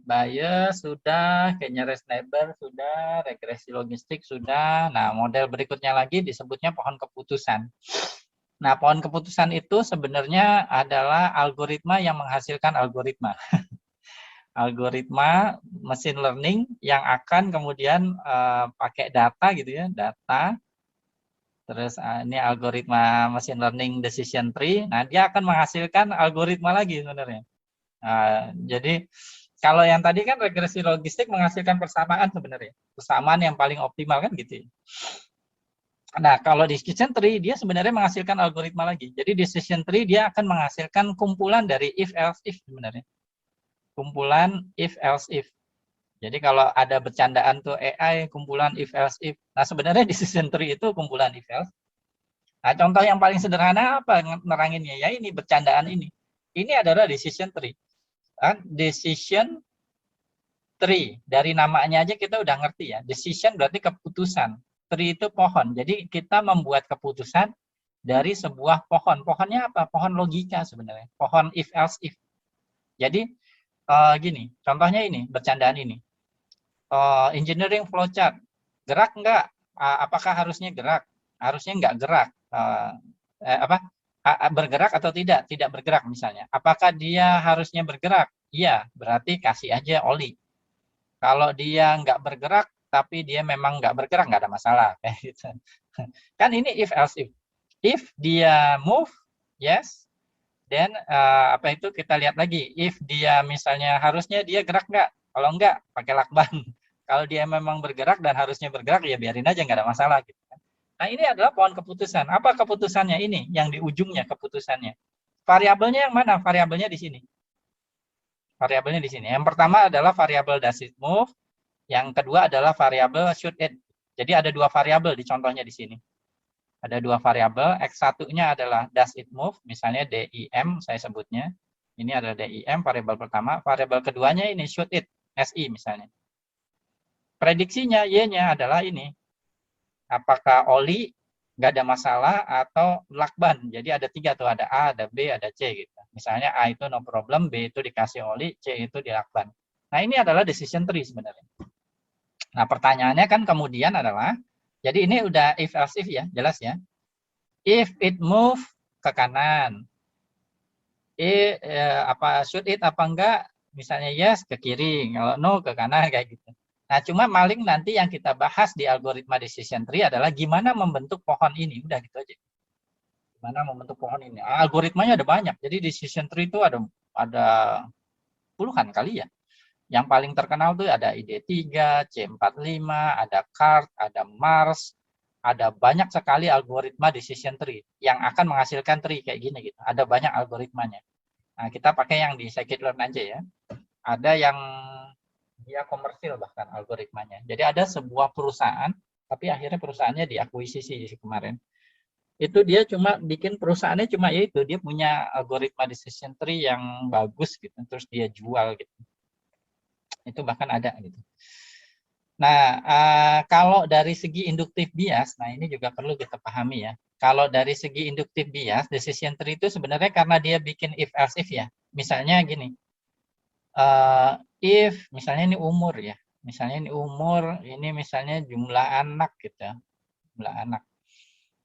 bias sudah, kayaknya REST neighbor sudah, regresi logistik sudah. Nah, model berikutnya lagi disebutnya pohon keputusan. Nah, pohon keputusan itu sebenarnya adalah algoritma yang menghasilkan algoritma. Algoritma machine learning yang akan kemudian pakai data gitu ya, data. Terus ini algoritma machine learning decision tree. Nah, dia akan menghasilkan algoritma lagi sebenarnya. Jadi kalau yang tadi kan regresi logistik menghasilkan persamaan sebenarnya. Persamaan yang paling optimal kan gitu ya. Nah, kalau decision tree dia sebenarnya menghasilkan algoritma lagi. Jadi decision tree dia akan menghasilkan kumpulan dari if else if sebenarnya. Kumpulan if else if. Jadi kalau ada bercandaan tuh AI kumpulan if else if. Nah, sebenarnya decision tree itu kumpulan if else. Nah, contoh yang paling sederhana apa neranginnya? Ya ini bercandaan ini. Ini adalah decision tree. Decision tree. Dari namanya aja kita udah ngerti ya. Decision berarti keputusan. Tree itu pohon. Jadi kita membuat keputusan dari sebuah pohon. Pohonnya apa? Pohon logika sebenarnya. Pohon if else if. Jadi gini, contohnya ini, bercandaan ini. Engineering flowchart. Gerak enggak? Apakah harusnya gerak? Harusnya enggak gerak. Bergerak atau tidak? Tidak bergerak misalnya. Apakah dia harusnya bergerak? Iya, berarti kasih aja oli. Kalau dia nggak bergerak, tapi dia memang nggak bergerak, nggak ada masalah. Kayak gitu. Kan ini if else if. If dia move, yes. Then apa itu kita lihat lagi. If dia misalnya harusnya dia gerak nggak? Kalau nggak, pakai lakban. Kalau dia memang bergerak dan harusnya bergerak, ya biarin aja, nggak ada masalah. Gitu. Nah, ini adalah pohon keputusan. Apa keputusannya ini? Yang di ujungnya keputusannya. Variabelnya yang mana? Variabelnya di sini. Variabelnya di sini. Yang pertama adalah variabel does it move. Yang kedua adalah variabel should it. Jadi ada dua variabel di contohnya di sini. Ada dua variabel. X1-nya adalah does it move. Misalnya DIM saya sebutnya. Ini adalah DIM variabel pertama. Variabel keduanya ini should it. SI misalnya. Prediksinya Y-nya adalah ini. Apakah oli nggak ada masalah atau lakban. Jadi ada tiga tuh, ada A, ada B, ada C gitu. Misalnya A itu no problem, B itu dikasih oli, C itu dilakban. Nah, ini adalah decision tree sebenarnya. Nah, pertanyaannya kan kemudian adalah, jadi ini udah if else if ya, jelas ya. If it move ke kanan, should it apa enggak? Misalnya yes ke kiri, kalau no ke kanan kayak gitu. Nah, cuma paling nanti yang kita bahas di algoritma decision tree adalah gimana membentuk pohon ini. Udah gitu aja. Gimana membentuk pohon ini. Algoritmanya ada banyak. Jadi decision tree itu ada puluhan kali ya. Yang paling terkenal tuh ada ID3, C45, ada CART, ada Mars, ada banyak sekali algoritma decision tree yang akan menghasilkan tree kayak gini gitu. Ada banyak algoritmanya. Nah, kita pakai yang di scikit-learn aja ya. Ada yang dia komersil bahkan algoritmanya. Jadi ada sebuah perusahaan, tapi akhirnya perusahaannya diakuisisi kemarin. Itu dia cuma bikin perusahaannya cuma yaitu dia punya algoritma decision tree yang bagus gitu, terus dia jual gitu. Itu bahkan ada gitu. Nah, kalau dari segi induktif bias, nah ini juga perlu kita pahami ya. Kalau dari segi induktif bias, decision tree itu sebenarnya karena dia bikin if else if ya. Misalnya gini, if misalnya ini umur ya, misalnya ini umur, ini misalnya jumlah anak gitu, jumlah anak.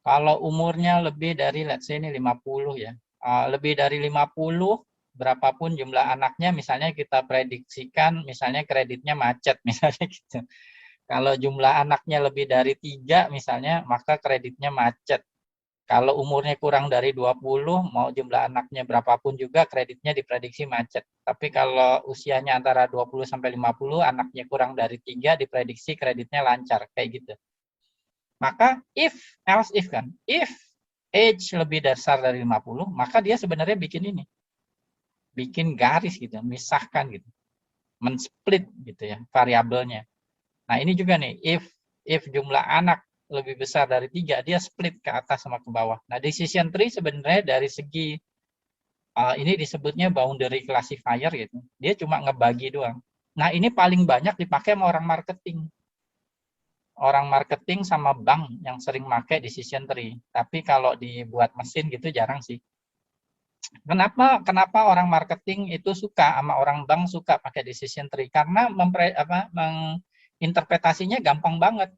Kalau umurnya lebih dari let's say ini 50 ya, lebih dari 50 berapapun jumlah anaknya, misalnya kita prediksikan misalnya kreditnya macet misalnya gitu. Kalau jumlah anaknya lebih dari 3 misalnya, maka kreditnya macet. Kalau umurnya kurang dari 20, mau jumlah anaknya berapapun juga kreditnya diprediksi macet. Tapi kalau usianya antara 20 sampai 50, anaknya kurang dari 3 diprediksi kreditnya lancar kayak gitu. Maka if else if kan, if age lebih besar dari 50, maka dia sebenarnya bikin ini. Bikin garis gitu, misahkan gitu. Men-split gitu ya variabelnya. Nah, ini juga nih, if jumlah anak lebih besar dari 3, dia split ke atas sama ke bawah. Nah, decision tree sebenarnya dari segi ini disebutnya boundary classifier gitu. Dia cuma ngebagi doang. Nah, ini paling banyak dipakai sama orang marketing. Orang marketing sama bank yang sering pakai decision tree. Tapi kalau dibuat mesin gitu jarang sih. Kenapa orang marketing itu suka sama orang bank suka pakai decision tree? Karena menginterpretasinya gampang banget.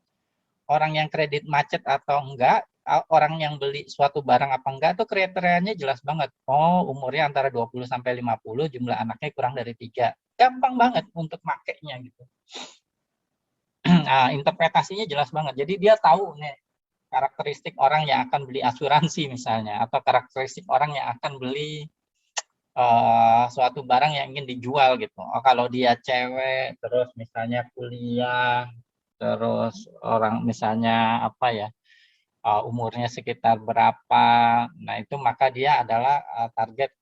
Orang yang kredit macet atau enggak, orang yang beli suatu barang apa enggak itu kriterianya jelas banget. Oh, umurnya antara 20 sampai 50, jumlah anaknya kurang dari 3. Gampang banget untuk makainya gitu. Nah, interpretasinya jelas banget. Jadi dia tahu nih karakteristik orang yang akan beli asuransi misalnya, atau karakteristik orang yang akan beli suatu barang yang ingin dijual gitu. Oh, kalau dia cewek, terus misalnya kuliah, terus orang misalnya apa ya, umurnya sekitar berapa, nah itu maka dia adalah target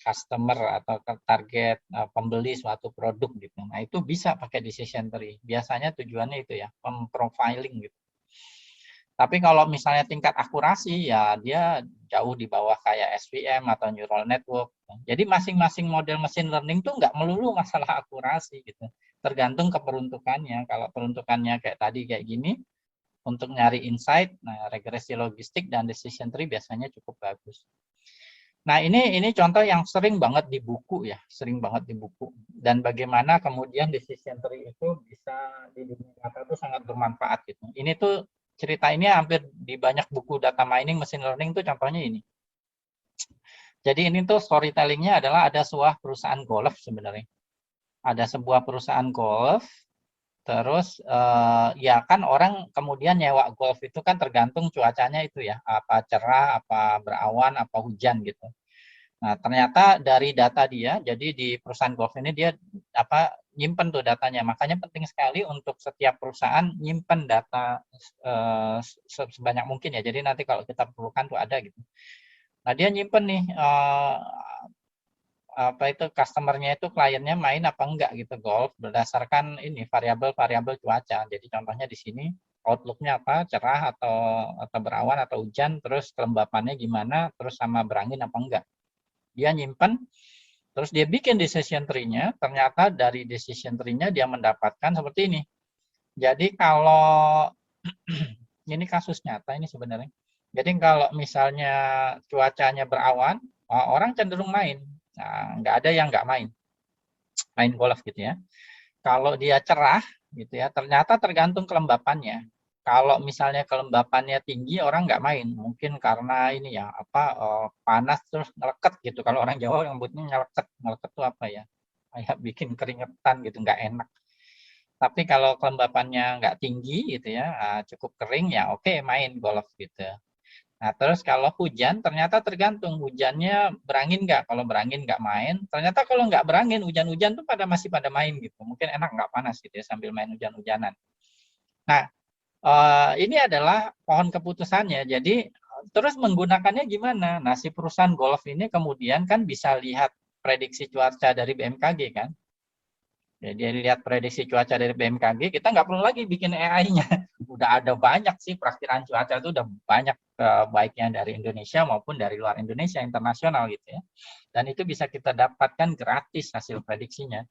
customer atau target pembeli suatu produk gitu. Nah itu bisa pakai decision tree. Biasanya tujuannya itu ya, profiling gitu. Tapi kalau misalnya tingkat akurasi ya dia jauh di bawah kayak SVM atau neural network. Jadi masing-masing model machine learning tuh nggak melulu masalah akurasi gitu. Tergantung keperuntukannya. Kalau peruntukannya kayak tadi kayak gini, untuk nyari insight, nah regresi logistik dan decision tree biasanya cukup bagus. Nah ini contoh yang sering banget di buku ya, sering banget di buku. Dan bagaimana kemudian decision tree itu bisa di dunia nyata itu sangat bermanfaat gitu. Ini tuh cerita ini hampir di banyak buku data mining, machine learning tuh contohnya ini. Jadi ini tuh storytellingnya adalah ada sebuah perusahaan golf sebenarnya. Ada sebuah perusahaan golf, terus ya kan orang kemudian nyewa golf itu kan tergantung cuacanya itu ya, apa cerah, apa berawan, apa hujan gitu. Nah, ternyata dari data dia, jadi di perusahaan golf ini dia nyimpen tuh datanya. Makanya penting sekali untuk setiap perusahaan nyimpen data sebanyak mungkin ya. Jadi nanti kalau kita perlukan tuh ada gitu. Nah, dia nyimpen nih apa itu customernya itu kliennya main apa enggak gitu golf berdasarkan ini variabel-variabel cuaca. Jadi contohnya di sini outlook-nya apa, cerah atau berawan atau hujan, terus kelembapannya gimana, terus sama berangin apa enggak. Dia nyimpen, terus dia bikin decision tree-nya, ternyata dari decision tree-nya dia mendapatkan seperti ini. Jadi kalau ini kasus nyata ini sebenarnya. Jadi kalau misalnya cuacanya berawan, orang cenderung main. Nah, nggak ada yang nggak main golf gitu ya. Kalau dia cerah gitu ya, ternyata tergantung kelembapannya. Kalau misalnya kelembapannya tinggi, orang nggak main. Mungkin karena ini ya panas terus nyeleket gitu. Kalau orang Jawa nyebutnya nyeleket, nyeleket itu apa ya? Kayak bikin keringetan gitu, nggak enak. Tapi kalau kelembapannya nggak tinggi gitu ya, cukup kering ya oke main golf gitu. Nah, terus kalau hujan, ternyata tergantung hujannya berangin nggak. Kalau berangin nggak main. Ternyata kalau nggak berangin, hujan-hujan tuh masih pada main gitu. Mungkin enak nggak panas gitu ya sambil main hujan-hujanan. Nah, ini adalah pohon keputusannya. Jadi terus menggunakannya gimana? Nah, si perusahaan golf ini kemudian kan bisa lihat prediksi cuaca dari BMKG kan. Jadi lihat prediksi cuaca dari BMKG, kita nggak perlu lagi bikin AI-nya. Udah ada banyak sih perakiraan cuaca itu udah banyak baiknya dari Indonesia maupun dari luar Indonesia, internasional gitu ya. Dan itu bisa kita dapatkan gratis hasil prediksinya.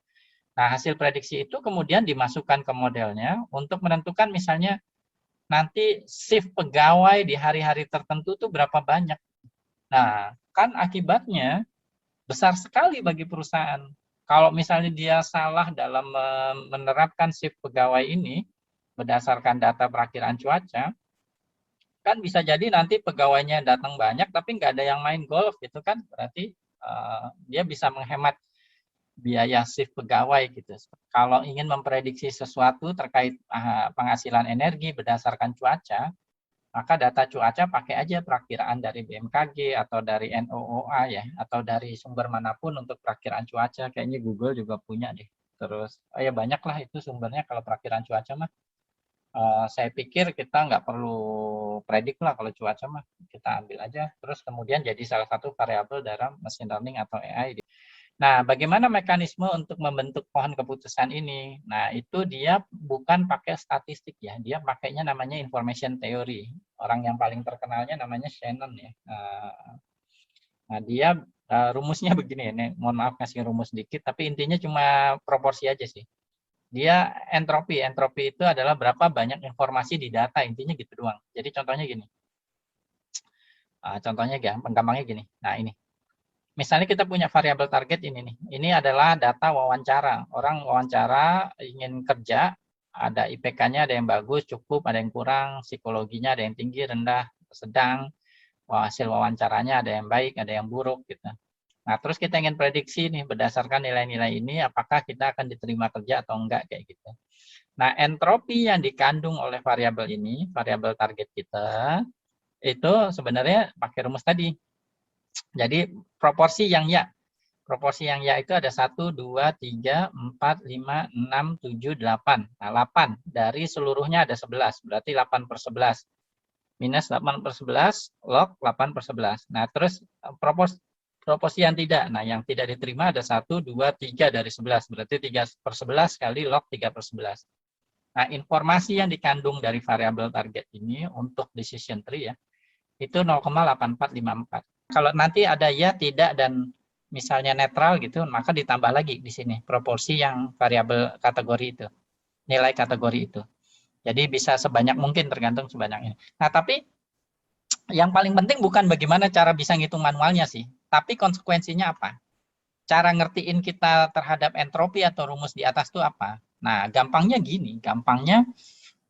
Nah, hasil prediksi itu kemudian dimasukkan ke modelnya untuk menentukan misalnya nanti shift pegawai di hari-hari tertentu itu berapa banyak. Nah, kan akibatnya besar sekali bagi perusahaan. Kalau misalnya dia salah dalam menerapkan shift pegawai ini berdasarkan data perakiraan cuaca, kan bisa jadi nanti pegawainya datang banyak tapi nggak ada yang main golf gitu kan, berarti dia bisa menghemat biaya shift pegawai gitu. Kalau ingin memprediksi sesuatu terkait penghasilan energi berdasarkan cuaca, maka data cuaca pakai aja perakiraan dari BMKG atau dari NOOA ya, atau dari sumber manapun untuk perakiraan cuaca. Kayaknya Google juga punya deh. Terus ya banyak lah itu sumbernya kalau perakiraan cuaca mah. Saya pikir kita nggak perlu predik lah kalau cuaca mah, kita ambil aja. Terus kemudian jadi salah satu variabel dalam machine learning atau AI. Nah, bagaimana mekanisme untuk membentuk pohon keputusan ini? Nah, itu dia bukan pakai statistik ya, dia pakainya namanya information theory. Orang yang paling terkenalnya namanya Shannon ya. Nah, dia rumusnya begini, ini mohon maaf kasih rumus dikit, tapi intinya cuma proporsi aja sih. Dia entropi, entropi itu adalah berapa banyak informasi di data, intinya gitu doang. Jadi contohnya gini, contohnya gampangnya gini. Nah ini, Misalnya kita punya variabel target ini nih. Ini adalah data wawancara. Orang wawancara ingin kerja, ada IPK-nya ada yang bagus, cukup, ada yang kurang, psikologinya ada yang tinggi, rendah, sedang, hasil wawancaranya ada yang baik, ada yang buruk gitu. Nah, terus kita ingin prediksi nih berdasarkan nilai-nilai ini apakah kita akan diterima kerja atau enggak kayak gitu. Nah, entropi yang dikandung oleh variabel ini, variabel target kita, itu sebenarnya pakai rumus tadi. Jadi proporsi yang ya. Proporsi yang ya itu ada 1, 2, 3, 4, 5, 6, 7, 8. Nah, 8 dari seluruhnya ada 11. Berarti 8 per 11. Minus 8 per 11, log 8 per 11. Nah, terus proporsi yang tidak. Nah, yang tidak diterima ada 1, 2, 3 dari 11. Berarti 3 per 11 kali log 3 per 11. Nah, informasi yang dikandung dari variabel target ini untuk decision tree ya, itu 0,8454. Kalau nanti ada ya, tidak, dan misalnya netral gitu, maka ditambah lagi di sini proporsi yang variabel kategori itu, nilai kategori itu. Jadi bisa sebanyak mungkin tergantung sebanyaknya. Nah, tapi yang paling penting bukan bagaimana cara bisa ngitung manualnya sih, tapi konsekuensinya apa. Cara ngertiin kita terhadap entropi atau rumus di atas itu apa. Nah, gampangnya gini, gampangnya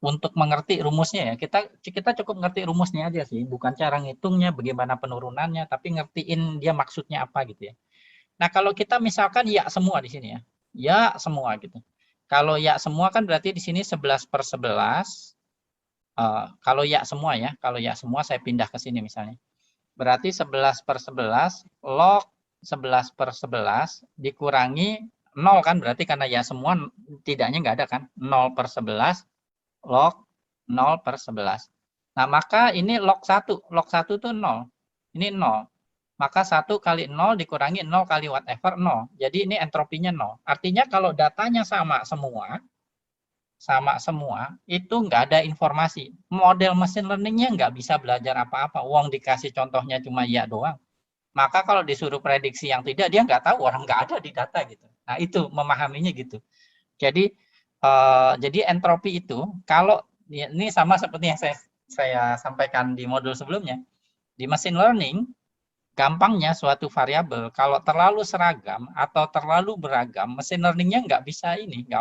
untuk mengerti rumusnya ya, kita cukup ngerti rumusnya aja sih, bukan cara ngitungnya, bagaimana penurunannya, tapi ngertiin dia maksudnya apa gitu ya. Nah, kalau kita misalkan ya semua di sini ya, ya semua gitu. Kalau ya semua kan berarti di sini 11 per 11. Kalau ya semua ya, kalau ya semua saya pindah ke sini misalnya. Berarti 11 per 11 log 11 per 11 dikurangi 0 kan, berarti karena ya semua tidaknya nggak ada kan, 0 per 11 log 0 per 11. Nah, maka ini log 1. Log 1 itu 0. Ini 0. Maka 1 kali 0 dikurangi 0 kali whatever 0. Jadi ini entropinya 0. Artinya kalau datanya sama semua, itu nggak ada informasi. Model machine learning-nya nggak bisa belajar apa-apa. Uang dikasih contohnya cuma ya doang. Maka kalau disuruh prediksi yang tidak, dia nggak tahu, orang nggak ada di data gitu. Nah, itu memahaminya gitu. Jadi entropi itu kalau ini sama seperti yang saya sampaikan di modul sebelumnya. Di machine learning, gampangnya suatu variabel kalau terlalu seragam atau terlalu beragam, machine learning-nya nggak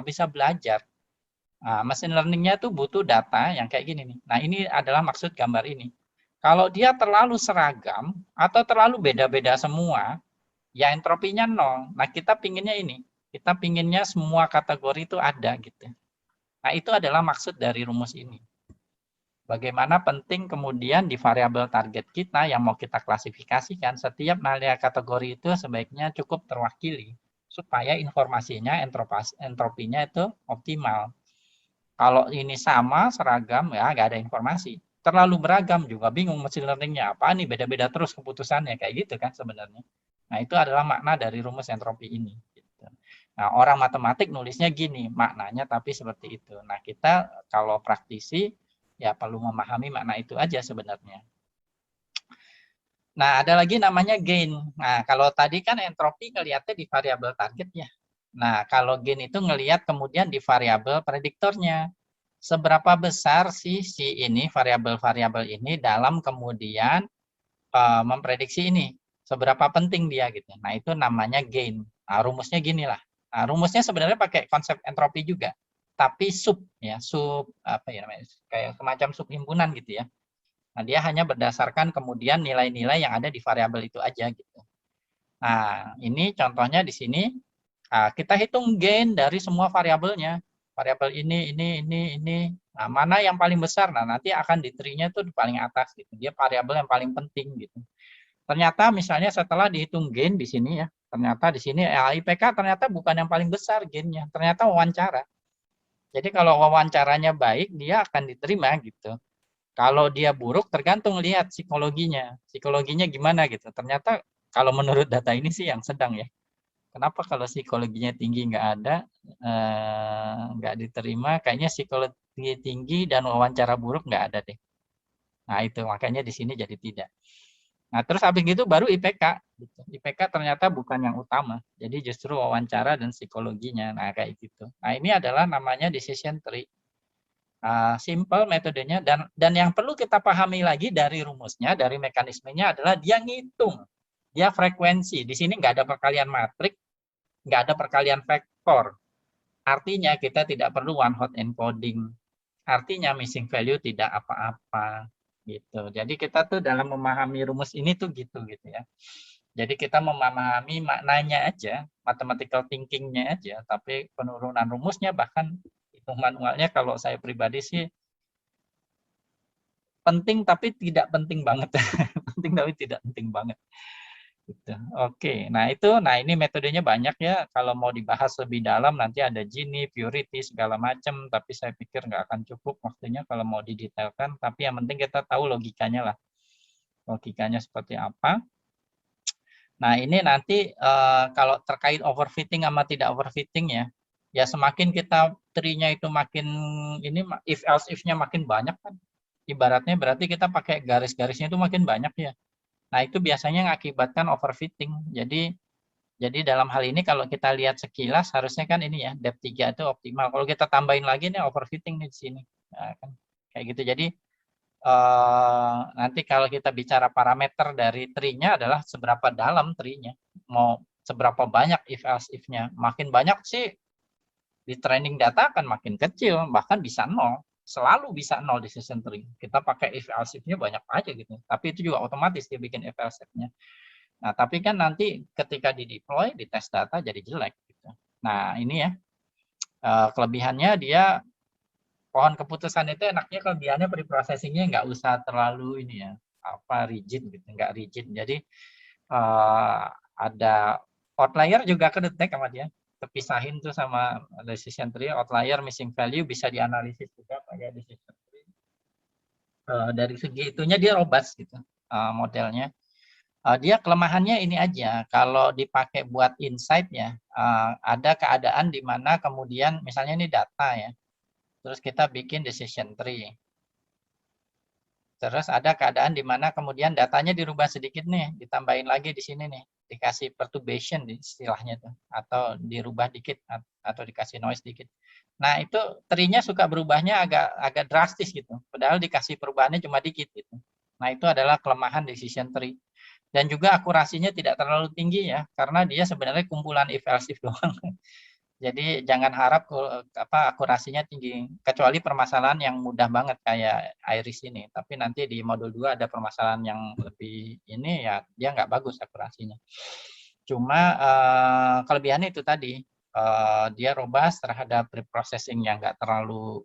bisa belajar. Nah, machine learning-nya itu butuh data yang kayak gini nih. Nah, ini adalah maksud gambar ini. Kalau dia terlalu seragam atau terlalu beda-beda semua, ya entropinya 0. Nah, kita pinginnya ini. Kita pinginnya semua kategori itu ada gitu. Nah, itu adalah maksud dari rumus ini. Bagaimana penting kemudian di variabel target kita yang mau kita klasifikasikan, setiap nilai kategori itu sebaiknya cukup terwakili supaya informasinya, entropinya itu optimal. Kalau ini sama, seragam, ya nggak ada informasi. Terlalu beragam juga bingung machine learning-nya. Apa nih, beda-beda terus keputusannya, kayak gitu kan sebenarnya. Nah, itu adalah makna dari rumus entropi ini. Gitu. Nah, orang matematik nulisnya gini, maknanya tapi seperti itu. Nah, kita kalau praktisi, ya perlu memahami makna itu aja sebenarnya. Nah, ada lagi namanya gain. Nah, kalau tadi kan entropi ngelihatnya di variabel target ya. Nah, kalau gain itu ngelihat kemudian di variabel prediktornya. Seberapa besar sih si ini variabel-variabel ini dalam kemudian memprediksi ini. Seberapa penting dia gitu. Nah, itu namanya gain. Nah, rumusnya gini lah. Nah, rumusnya sebenarnya pakai konsep entropi juga. Tapi sub apa ya namanya? Kayak semacam sub himpunan gitu ya. Nah, dia hanya berdasarkan kemudian nilai-nilai yang ada di variabel itu aja gitu. Nah, ini contohnya di sini. Kita hitung gain dari semua variabelnya. Variabel ini. Nah, mana yang paling besar? Nah, nanti akan di-tree-nya itu di paling atas gitu. Dia variabel yang paling penting gitu. Ternyata misalnya setelah dihitung gain di sini ya, ternyata di sini IPK ternyata bukan yang paling besar gainnya. Ternyata wawancara. Jadi kalau wawancaranya baik, dia akan diterima gitu. Kalau dia buruk tergantung lihat psikologinya. Psikologinya gimana gitu. Ternyata kalau menurut data ini sih yang sedang ya. Kenapa kalau psikologinya tinggi nggak ada, nggak diterima, kayaknya psikologi tinggi dan wawancara buruk nggak ada deh. Nah, itu makanya di sini jadi tidak. Nah, terus habis gitu baru IPK. Gitu. IPK ternyata bukan yang utama. Jadi justru wawancara dan psikologinya. Nah, kayak gitu. Nah, ini adalah namanya decision tree. Simple metodenya dan yang perlu kita pahami lagi dari rumusnya, dari mekanismenya adalah dia ngitung. Dia frekuensi. Di sini nggak ada perkalian matrik, nggak ada perkalian vektor. Artinya kita tidak perlu one hot encoding. Artinya missing value tidak apa-apa gitu. Jadi kita tuh dalam memahami rumus ini tuh gitu ya. Jadi kita memahami maknanya aja, mathematical thinking-nya aja, tapi penurunan rumusnya bahkan hitung manualnya kalau saya pribadi sih penting tapi tidak penting banget. Penting tapi tidak penting banget. Gitu. Oke, nah ini metodenya banyak ya. Kalau mau dibahas lebih dalam nanti ada Gini, Purity segala macam. Tapi saya pikir nggak akan cukup waktunya kalau mau didetailkan. Tapi yang penting kita tahu logikanya lah, logikanya seperti apa. Nah ini nanti kalau terkait overfitting sama tidak overfitting ya semakin kita tree-nya itu makin ini if else if-nya makin banyak kan. Ibaratnya berarti kita pakai garis-garisnya itu makin banyak ya. Nah, itu biasanya mengakibatkan overfitting. Jadi dalam hal ini kalau kita lihat sekilas harusnya kan ini ya, depth 3 itu optimal. Kalau kita tambahin lagi nih overfitting nih di sini. Nah, kan kayak gitu. Jadi nanti kalau kita bicara parameter dari tree-nya adalah seberapa dalam tree-nya. Mau seberapa banyak if else if-nya. Makin banyak sih di training data akan makin kecil, bahkan bisa nol. Selalu bisa nol di decision tree. Kita pakai if else if-nya banyak aja gitu. Tapi itu juga otomatis dia bikin if else if-nya. Nah, tapi kan nanti ketika di deploy, di tes data jadi jelek. Gitu. Nah, ini ya, kelebihannya dia, pohon keputusan itu enaknya kelebihannya preprocessing-nya nggak usah terlalu ini ya, rigid gitu, nggak rigid. Jadi, ada outlier juga kedetek sama dia. Terpisahin tuh sama decision tree, outlier, missing value bisa dianalisis juga pakai decision tree. Dari segi itunya dia robust gitu, modelnya. Dia kelemahannya ini aja, kalau dipakai buat insight ya, ada keadaan di mana kemudian misalnya ini data ya, terus kita bikin decision tree. Terus ada keadaan di mana kemudian datanya dirubah sedikit nih, ditambahin lagi di sini nih, dikasih perturbation istilahnya tuh, atau dirubah dikit atau dikasih noise dikit. Nah itu tree-nya suka berubahnya agak drastis gitu, padahal dikasih perubahannya cuma dikit gitu. Nah itu adalah kelemahan decision tree. Dan juga akurasinya tidak terlalu tinggi ya, karena dia sebenarnya kumpulan if else if doang. Jadi jangan harap akurasinya tinggi, kecuali permasalahan yang mudah banget kayak Iris ini. Tapi nanti di modul 2 ada permasalahan yang lebih ini ya, dia nggak bagus akurasinya. Cuma kelebihannya itu tadi, dia robust terhadap preprocessing yang nggak terlalu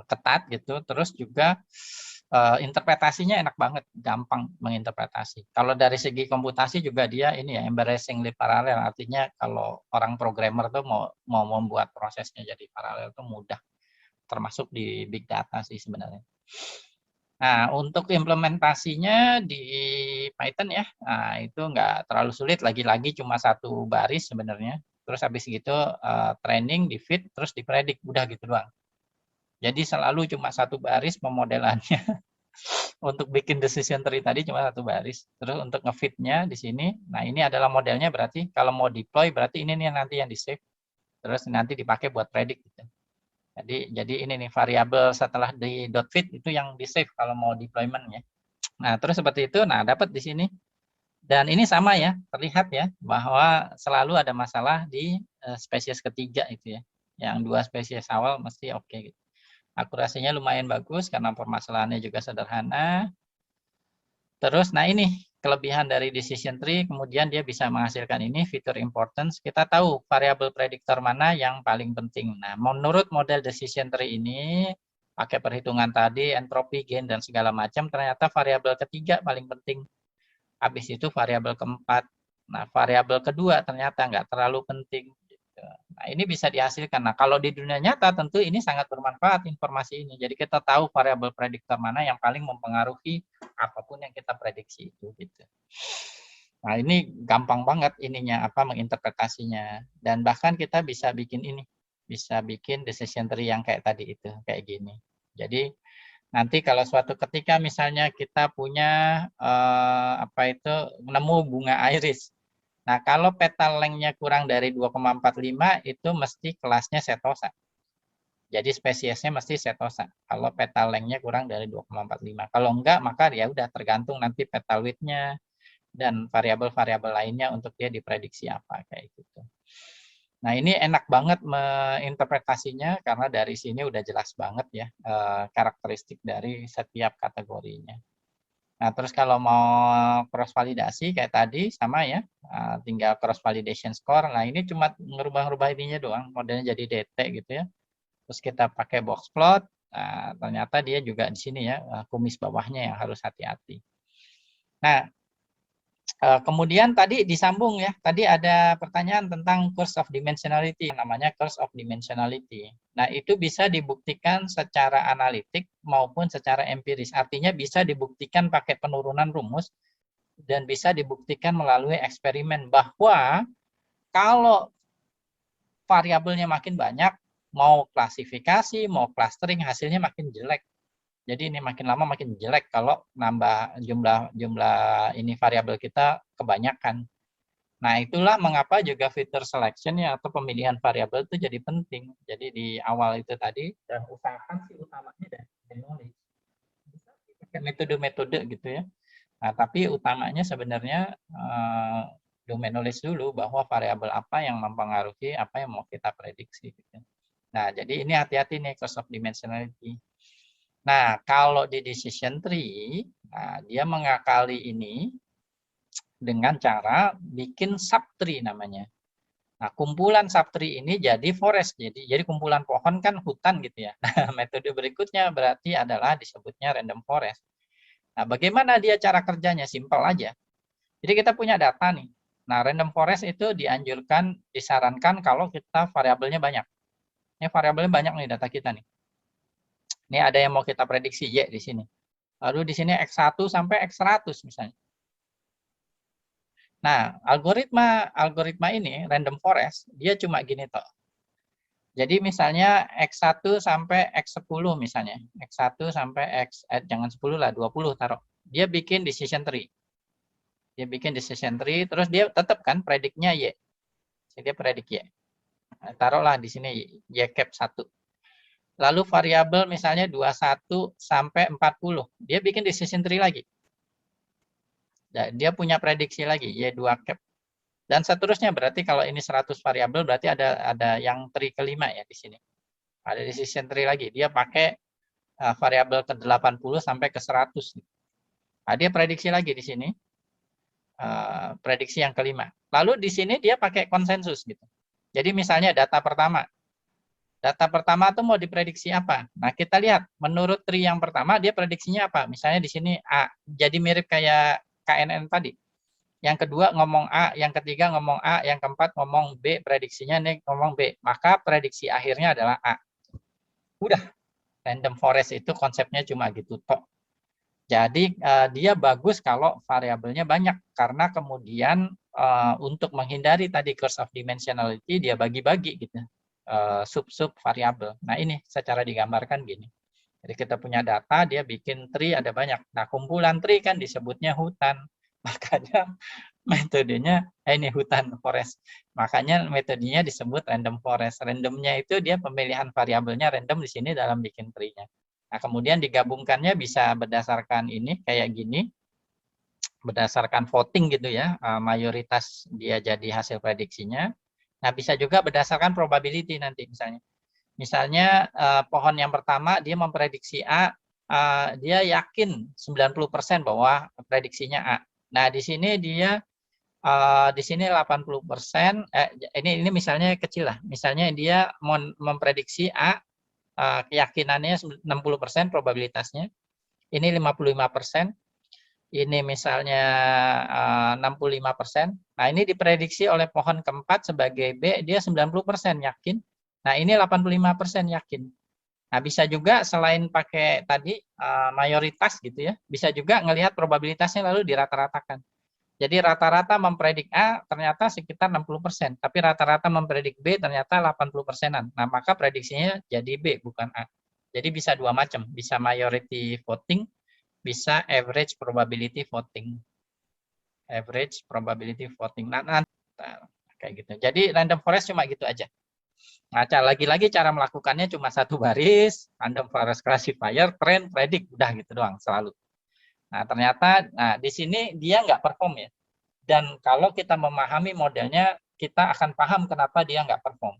ketat gitu. Terus juga interpretasinya enak banget, gampang menginterpretasi. Kalau dari segi komputasi juga dia ini ya embarrassingly paralel, artinya kalau orang programmer tuh mau membuat prosesnya jadi paralel tuh mudah, termasuk di big data sih sebenarnya. Nah, untuk implementasinya di Python ya, nah itu nggak terlalu sulit, lagi-lagi cuma satu baris sebenarnya. Terus habis gitu training, di feed, terus dipredik, udah gitu doang. Jadi selalu cuma satu baris pemodelannya. Untuk bikin decision tree tadi cuma satu baris. Terus untuk ngefitnya di sini, nah ini adalah modelnya, berarti kalau mau deploy berarti ini nih nanti yang di save. Terus nanti dipakai buat predict gitu. Jadi ini nih variabel setelah di .fit itu yang di save kalau mau deployment ya. Nah, terus seperti itu, nah dapat di sini. Dan ini sama ya, terlihat ya bahwa selalu ada masalah di spesies ketiga itu ya. Yang 2 spesies awal mesti oke gitu. Akurasinya lumayan bagus karena permasalahannya juga sederhana. Terus, nah ini kelebihan dari decision tree, kemudian dia bisa menghasilkan ini fitur importance. Kita tahu variabel prediktor mana yang paling penting. Nah, menurut model decision tree ini, pakai perhitungan tadi, entropi, gain, dan segala macam, ternyata variabel ketiga paling penting. Habis itu variabel keempat. Nah, variabel kedua ternyata nggak terlalu penting. Nah, ini bisa dihasilkan. Nah, kalau di dunia nyata tentu ini sangat bermanfaat informasi ini. Jadi kita tahu variabel prediktor mana yang paling mempengaruhi apapun yang kita prediksi itu gitu. Nah, ini gampang banget ininya menginterpretasinya. Dan bahkan kita bisa bikin ini, bisa bikin decision tree yang kayak tadi itu, kayak gini. Jadi nanti kalau suatu ketika misalnya kita punya nemu bunga iris. Nah, kalau petal length-nya kurang dari 2,45 itu mesti kelasnya setosa. Jadi spesiesnya mesti setosa. Kalau petal length-nya kurang dari 2,45. Kalau enggak, maka ya udah tergantung nanti petal width-nya dan variabel-variabel lainnya untuk dia diprediksi apa kayak gitu. Nah, ini enak banget menginterpretasinya karena dari sini udah jelas banget ya karakteristik dari setiap kategorinya. Nah, terus kalau mau cross validasi kayak tadi sama ya, tinggal cross validation score. Nah, ini cuma ngerubah-rubah ininya doang, modelnya jadi DT gitu ya. Terus kita pakai box plot, ternyata dia juga di sini ya, kumis bawahnya yang harus hati-hati. Nah, kemudian tadi disambung ya, tadi ada pertanyaan tentang curse of dimensionality, namanya curse of dimensionality. Nah, itu bisa dibuktikan secara analitik maupun secara empiris. Artinya bisa dibuktikan pakai penurunan rumus dan bisa dibuktikan melalui eksperimen bahwa kalau variabelnya makin banyak, mau klasifikasi, mau clustering, hasilnya makin jelek. Jadi ini makin lama makin jelek kalau nambah jumlah ini variabel kita kebanyakan. Nah, itulah mengapa juga filter selection ya atau pemilihan variabel itu jadi penting. Jadi di awal itu tadi dan usahakan sih utamanya dari knowledge. Bisa pakai metode-metode gitu ya. Nah, tapi utamanya sebenarnya domain knowledge dulu bahwa variabel apa yang mempengaruhi apa yang mau kita prediksi. Gitu. Nah, jadi ini hati-hati nih cost of dimensionality. Nah, kalau di decision tree, nah, dia mengakali ini dengan cara bikin subtree namanya. Nah, kumpulan subtree ini jadi forest. Jadi kumpulan pohon kan hutan gitu ya. Nah, metode berikutnya berarti adalah disebutnya random forest. Nah, bagaimana dia cara kerjanya? Simpel aja. Jadi kita punya data nih. Nah, random forest itu dianjurkan, disarankan kalau kita variabelnya banyak. Ini variabelnya banyak nih data kita nih. Ini ada yang mau kita prediksi Y di sini. Lalu di sini X1 sampai X100 misalnya. Nah, algoritma ini random forest, dia cuma gini toh. Jadi misalnya X1 sampai X10 misalnya. X1 sampai jangan 10 lah, 20 taruh. Dia bikin decision tree. Dia bikin decision tree, terus dia tetap kan prediknya Y. Jadi dia predik Y. Nah, taruhlah di sini Y cap 1. Lalu variabel misalnya 21 sampai 40. Dia bikin decision tree lagi. Dia punya prediksi lagi, Y2 cap. Dan seterusnya, berarti kalau ini 100 variabel, berarti ada yang tree kelima ya di sini. Ada decision tree lagi. Dia pakai variabel ke 80 sampai ke 100. Nah, dia prediksi lagi di sini. Prediksi yang kelima. Lalu di sini dia pakai konsensus gitu. Jadi misalnya data pertama. Data pertama itu mau diprediksi apa? Nah, kita lihat menurut tree yang pertama dia prediksinya apa? Misalnya di sini A. Jadi mirip kayak KNN tadi. Yang kedua ngomong A, yang ketiga ngomong A, yang keempat ngomong B, prediksinya nih ngomong B. Maka prediksi akhirnya adalah A. Udah. Random forest itu konsepnya cuma gitu tok. Jadi dia bagus kalau variabelnya banyak karena kemudian untuk menghindari tadi curse of dimensionality dia bagi-bagi gitu sub-sub variabel. Nah ini secara digambarkan gini. Jadi kita punya data dia bikin tree ada banyak. Nah kumpulan tree kan disebutnya hutan. Makanya metodenya ini hutan forest. Makanya metodenya disebut random forest. Randomnya itu dia pemilihan variabelnya random di sini dalam bikin tree-nya. Nah, kemudian digabungkannya bisa berdasarkan ini kayak gini. Berdasarkan voting gitu ya, mayoritas dia jadi hasil prediksinya. Nah, bisa juga berdasarkan probability nanti misalnya. Misalnya pohon yang pertama dia memprediksi A, dia yakin 90% bahwa prediksinya A. Nah, di sini dia di sini 80%, ini misalnya kecil lah. Misalnya dia memprediksi A, keyakinannya 60% probabilitasnya. Ini 55%. Ini misalnya 65%. Nah, ini diprediksi oleh pohon keempat sebagai B, dia 90% yakin. Nah, ini 85% yakin. Nah, bisa juga selain pakai tadi mayoritas gitu ya, bisa juga ngelihat probabilitasnya lalu dirata-ratakan. Jadi rata-rata mempredik A ternyata sekitar 60%, tapi rata-rata mempredik B ternyata 80%-an. Nah, maka prediksinya jadi B bukan A. Jadi bisa dua macam, bisa majority voting, bisa average probability voting. Average probability voting. Nah, kayak gitu. Jadi random forest cuma gitu aja. Nah, lagi-lagi cara melakukannya cuma satu baris, random forest classifier, trend, predict, udah gitu doang selalu. Nah, ternyata di sini dia nggak perform ya. Dan kalau kita memahami modelnya, kita akan paham kenapa dia nggak perform.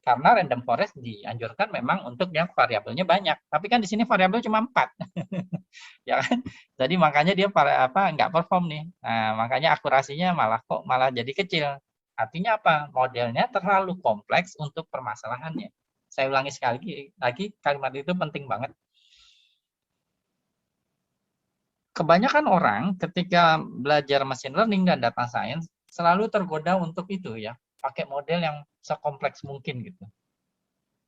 Karena random forest dianjurkan memang untuk yang variabelnya banyak. Tapi kan di sini variabel cuma 4. Ya kan? Jadi makanya dia nggak perform nih. Nah, makanya akurasinya malah jadi kecil. Artinya apa? Modelnya terlalu kompleks untuk permasalahannya. Saya ulangi sekali lagi, kalimat itu penting banget. Kebanyakan orang ketika belajar machine learning dan data science selalu tergoda untuk itu ya, pakai model yang sekompleks mungkin gitu.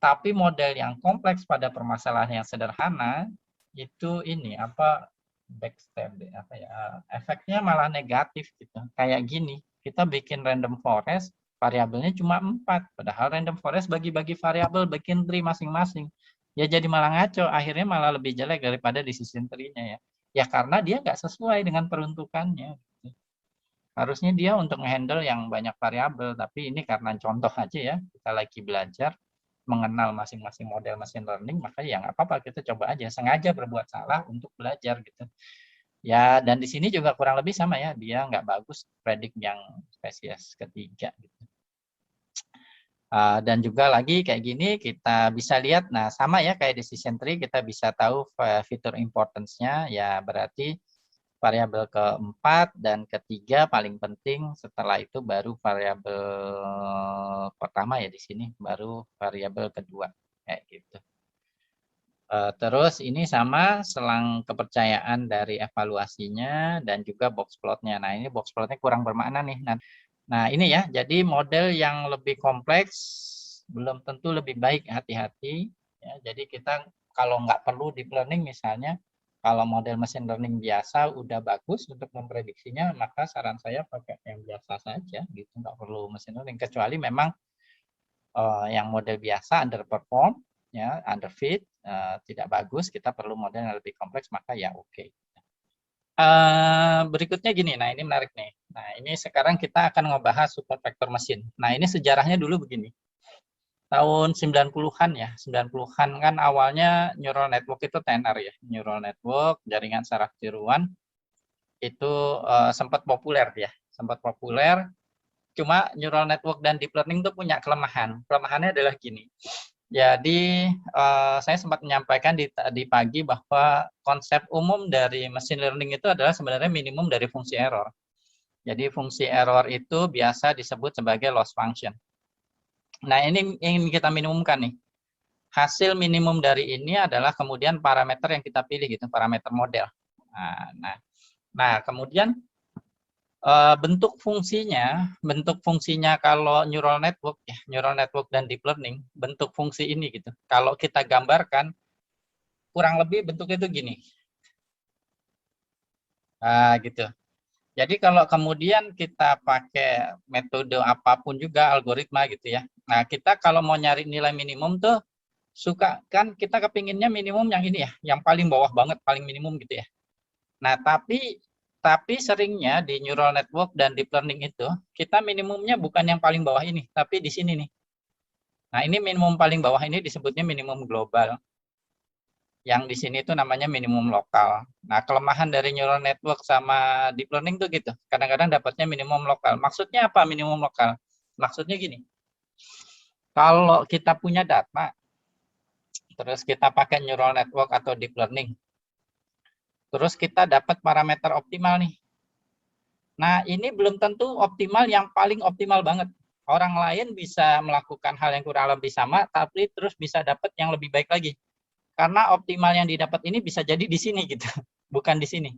Tapi model yang kompleks pada permasalahan yang sederhana itu backstep efeknya malah negatif gitu. Kayak gini, kita bikin random forest, variabelnya cuma 4, padahal random forest bagi-bagi variabel, bikin tree masing-masing. Ya jadi malah ngaco, akhirnya malah lebih jelek daripada decision tree-nya ya. Ya karena dia nggak sesuai dengan peruntukannya. Harusnya dia untuk handle yang banyak variabel, tapi ini karena contoh aja ya, kita lagi belajar mengenal masing-masing model machine learning, maka ya nggak apa-apa, kita coba aja, sengaja berbuat salah untuk belajar gitu. Ya, dan di sini juga kurang lebih sama ya, dia nggak bagus predik yang spesies ketiga gitu. Dan juga lagi kayak gini kita bisa lihat, nah sama ya kayak decision tree, kita bisa tahu fitur importance-nya, ya berarti variabel keempat dan ketiga paling penting, setelah itu baru variabel pertama ya di sini, baru variabel kedua kayak gitu. Terus ini sama selang kepercayaan dari evaluasinya dan juga box plotnya. Nah ini box plotnya kurang bermakna nih. Nah ini ya, jadi model yang lebih kompleks belum tentu lebih baik, hati-hati. Ya, jadi kita kalau nggak perlu deep learning misalnya, kalau model machine learning biasa udah bagus untuk memprediksinya, maka saran saya pakai yang biasa saja, gitu, nggak perlu machine learning. Kecuali memang yang model biasa underperform, ya, underfit, tidak bagus, kita perlu model yang lebih kompleks, maka ya oke. Berikutnya gini, nah ini menarik nih. Nah ini sekarang kita akan ngebahas support vector machine. Nah ini sejarahnya dulu begini. Tahun 90-an ya, 90-an kan awalnya neural network itu tenar ya. Neural network, jaringan saraf tiruan, itu sempat populer ya. Sempat populer, cuma neural network dan deep learning itu punya kelemahan. Kelemahannya adalah gini. Jadi saya sempat menyampaikan di pagi bahwa konsep umum dari machine learning itu adalah sebenarnya minimum dari fungsi error. Jadi fungsi error itu biasa disebut sebagai loss function. Nah ini ingin kita minimumkan nih. Hasil minimum dari ini adalah kemudian parameter yang kita pilih gitu, parameter model. Nah kemudian bentuk fungsinya kalau neural network ya, neural network dan deep learning, bentuk fungsi ini gitu. Kalau kita gambarkan kurang lebih bentuknya itu gini. Gitu. Jadi kalau kemudian kita pakai metode apapun juga, algoritma gitu ya. Nah, kita kalau mau nyari nilai minimum tuh suka kan kita kepinginnya minimum yang ini ya, yang paling bawah banget, paling minimum gitu ya. Nah, tapi seringnya di neural network dan deep learning itu kita minimumnya bukan yang paling bawah ini, tapi di sini nih. Nah, ini minimum paling bawah ini disebutnya minimum global. Yang di sini itu namanya minimum lokal. Nah, kelemahan dari neural network sama deep learning tuh gitu. Kadang-kadang dapatnya minimum lokal. Maksudnya apa minimum lokal? Maksudnya gini. Kalau kita punya data, terus kita pakai neural network atau deep learning, terus kita dapat parameter optimal nih. Nah, ini belum tentu optimal yang paling optimal banget. Orang lain bisa melakukan hal yang kurang lebih sama, tapi terus bisa dapat yang lebih baik lagi. Karena optimal yang didapat ini bisa jadi di sini gitu, bukan di sini.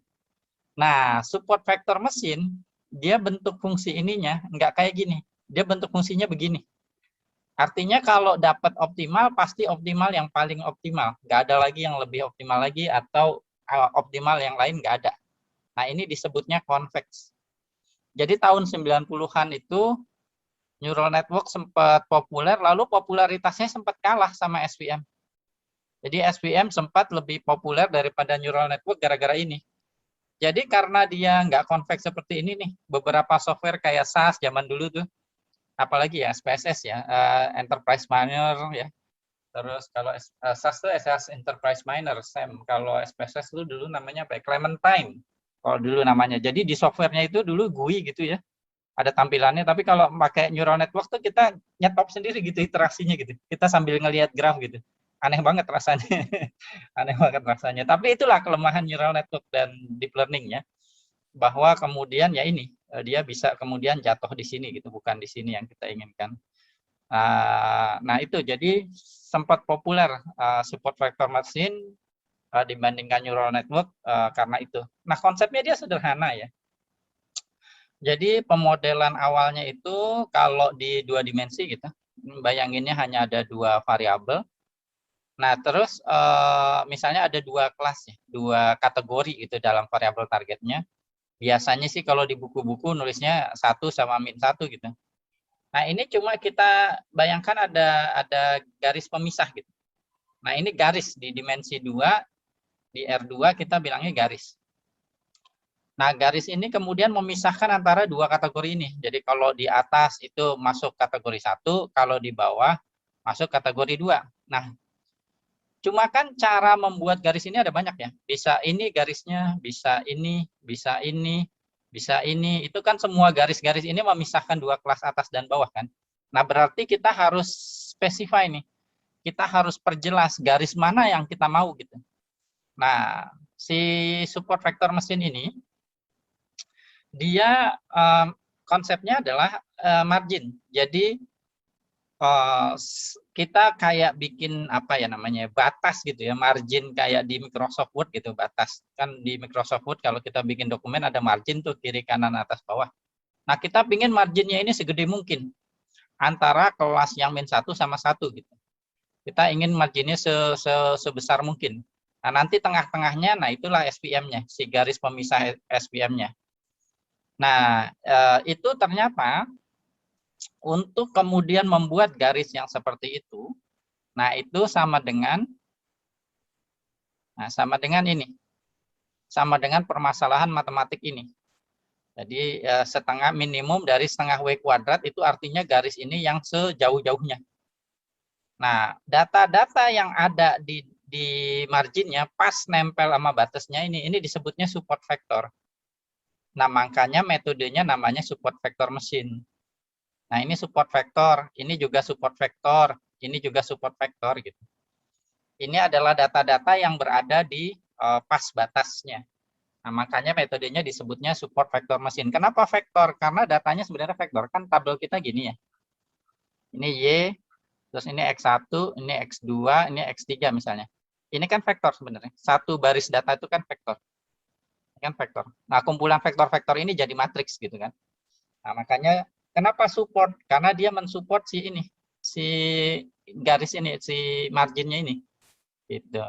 Nah, support vector mesin, dia bentuk fungsi ininya nggak kayak gini. Dia bentuk fungsinya begini. Artinya kalau dapat optimal, pasti optimal yang paling optimal. Nggak ada lagi yang lebih optimal lagi atau optimal yang lain nggak ada. Nah, ini disebutnya convex. Jadi tahun 90-an itu neural network sempat populer, lalu popularitasnya sempat kalah sama SVM. Jadi SVM sempat lebih populer daripada neural network gara-gara ini. Jadi karena dia nggak convex seperti ini nih, beberapa software kayak SAS zaman dulu tuh, apalagi ya SPSS ya, enterprise minor ya. Terus kalau SAS itu SAS enterprise minor, SEM. Kalau SPSS itu dulu namanya apa ya? Clementine. Kalau dulu namanya. Jadi di softwarenya itu dulu GUI gitu ya. Ada tampilannya, tapi kalau pakai neural network tuh kita nyetop sendiri gitu iterasinya gitu. Kita sambil ngelihat graf gitu. Aneh banget rasanya. Aneh banget rasanya. Tapi itulah kelemahan neural network dan deep learning ya. Bahwa kemudian ya ini, dia bisa kemudian jatuh di sini gitu, bukan di sini yang kita inginkan. Nah itu jadi sempat populer support vector machine dibandingkan neural network karena itu. Nah konsepnya dia sederhana ya. Jadi pemodelan awalnya itu kalau di 2 dimensi gitu, bayanginnya hanya ada 2 variabel. Nah terus misalnya ada 2 kelas ya, 2 kategori gitu dalam variabel targetnya. Biasanya sih kalau di buku-buku nulisnya 1 sama min 1 gitu. Nah ini cuma kita bayangkan ada garis pemisah gitu. Nah ini garis di dimensi 2, di R2 kita bilangnya garis. Nah, garis ini kemudian memisahkan antara 2 kategori ini. Jadi kalau di atas itu masuk kategori 1, kalau di bawah masuk kategori 2. Nah, cuma kan cara membuat garis ini ada banyak ya. Bisa ini garisnya, bisa ini, bisa ini, bisa ini. Itu kan semua garis-garis ini memisahkan 2 kelas atas dan bawah kan. Nah, berarti kita harus spesify nih. Kita harus perjelas garis mana yang kita mau gitu. Nah, si support vector mesin ini dia konsepnya adalah margin. Jadi kita kayak bikin apa ya namanya batas gitu ya, margin kayak di Microsoft Word gitu, batas. Kan di Microsoft Word kalau kita bikin dokumen ada margin tuh kiri kanan atas bawah. Nah, kita pingin marginnya ini segede mungkin antara kelas yang min 1 sama 1 gitu. Kita ingin marginnya sebesar mungkin. Nah, nanti tengah-tengahnya, nah itulah SPM-nya, si garis pemisah SPM-nya. Nah, itu ternyata untuk kemudian membuat garis yang seperti itu, nah itu sama dengan ini, sama dengan permasalahan matematik ini. Jadi setengah minimum dari setengah W kuadrat itu artinya garis ini yang sejauh-jauhnya. Nah, data-data yang ada di marginnya pas nempel sama batasnya ini disebutnya support vector. Nah, makanya metodenya namanya support vector mesin. Nah, ini support vector, ini juga support vector, ini juga support vector gitu. Ini adalah data-data yang berada di pas batasnya. Nah, makanya metodenya disebutnya support vector mesin. Kenapa vektor? Karena datanya sebenarnya vektor. Kan tabel kita gini ya. Ini Y, terus ini X1, ini X2, ini X3 misalnya. Ini kan vektor sebenarnya. Satu baris data itu kan vektor. Ini kan vektor. Nah, kumpulan vektor-vektor ini jadi matriks gitu kan. Nah, makanya kenapa support? Karena dia mensupport si ini, si garis ini, si marginnya ini. Gitu.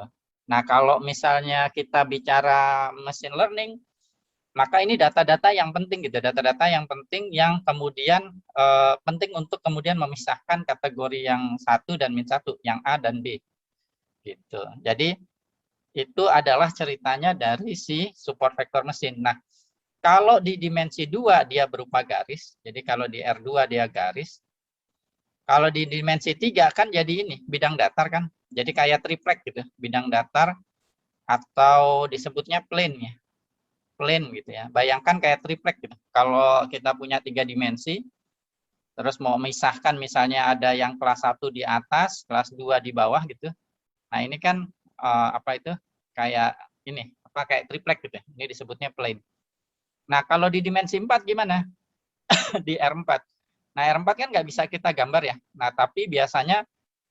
Nah, kalau misalnya kita bicara machine learning, maka ini data-data yang penting gitu, data-data yang penting yang kemudian penting untuk kemudian memisahkan kategori yang 1 dan min 1, yang A dan B. Gitu. Jadi itu adalah ceritanya dari si support vector mesin. Nah, kalau di dimensi 2 dia berupa garis, jadi kalau di R2 dia garis. Kalau di dimensi 3 kan jadi ini, bidang datar kan. Jadi kayak triplek gitu, bidang datar atau disebutnya plane ya. Plane gitu ya. Bayangkan kayak triplek gitu. Kalau kita punya 3 dimensi, terus mau memisahkan misalnya ada yang kelas 1 di atas, kelas 2 di bawah gitu. Nah, ini kan apa itu? Kayak ini, apa kayak triplek gitu ya. Ini disebutnya plane. Nah, kalau di dimensi 4 gimana? Di R4. Nah, R4 kan nggak bisa kita gambar ya. Nah, tapi biasanya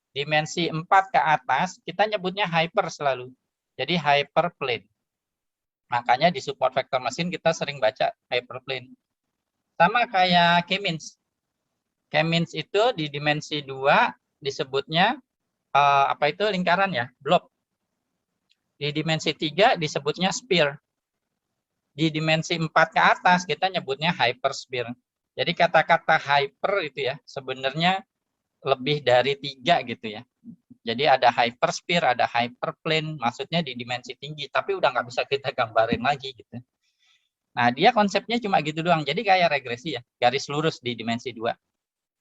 dimensi 4 ke atas kita nyebutnya hyper selalu. Jadi hyperplane. Makanya di support vector mesin kita sering baca hyperplane. Sama kayak K-means. K-means itu di dimensi 2 disebutnya apa itu lingkaran ya, blob. Di dimensi 3 disebutnya sphere. Di dimensi 4 ke atas kita nyebutnya hypersphere. Jadi kata-kata hyper itu ya sebenarnya lebih dari 3 gitu ya. Jadi ada hypersphere, ada hyperplane, maksudnya di dimensi tinggi, tapi udah nggak bisa kita gambarin lagi gitu. Nah, dia konsepnya cuma gitu doang. Jadi kayak regresi ya, garis lurus di dimensi 2.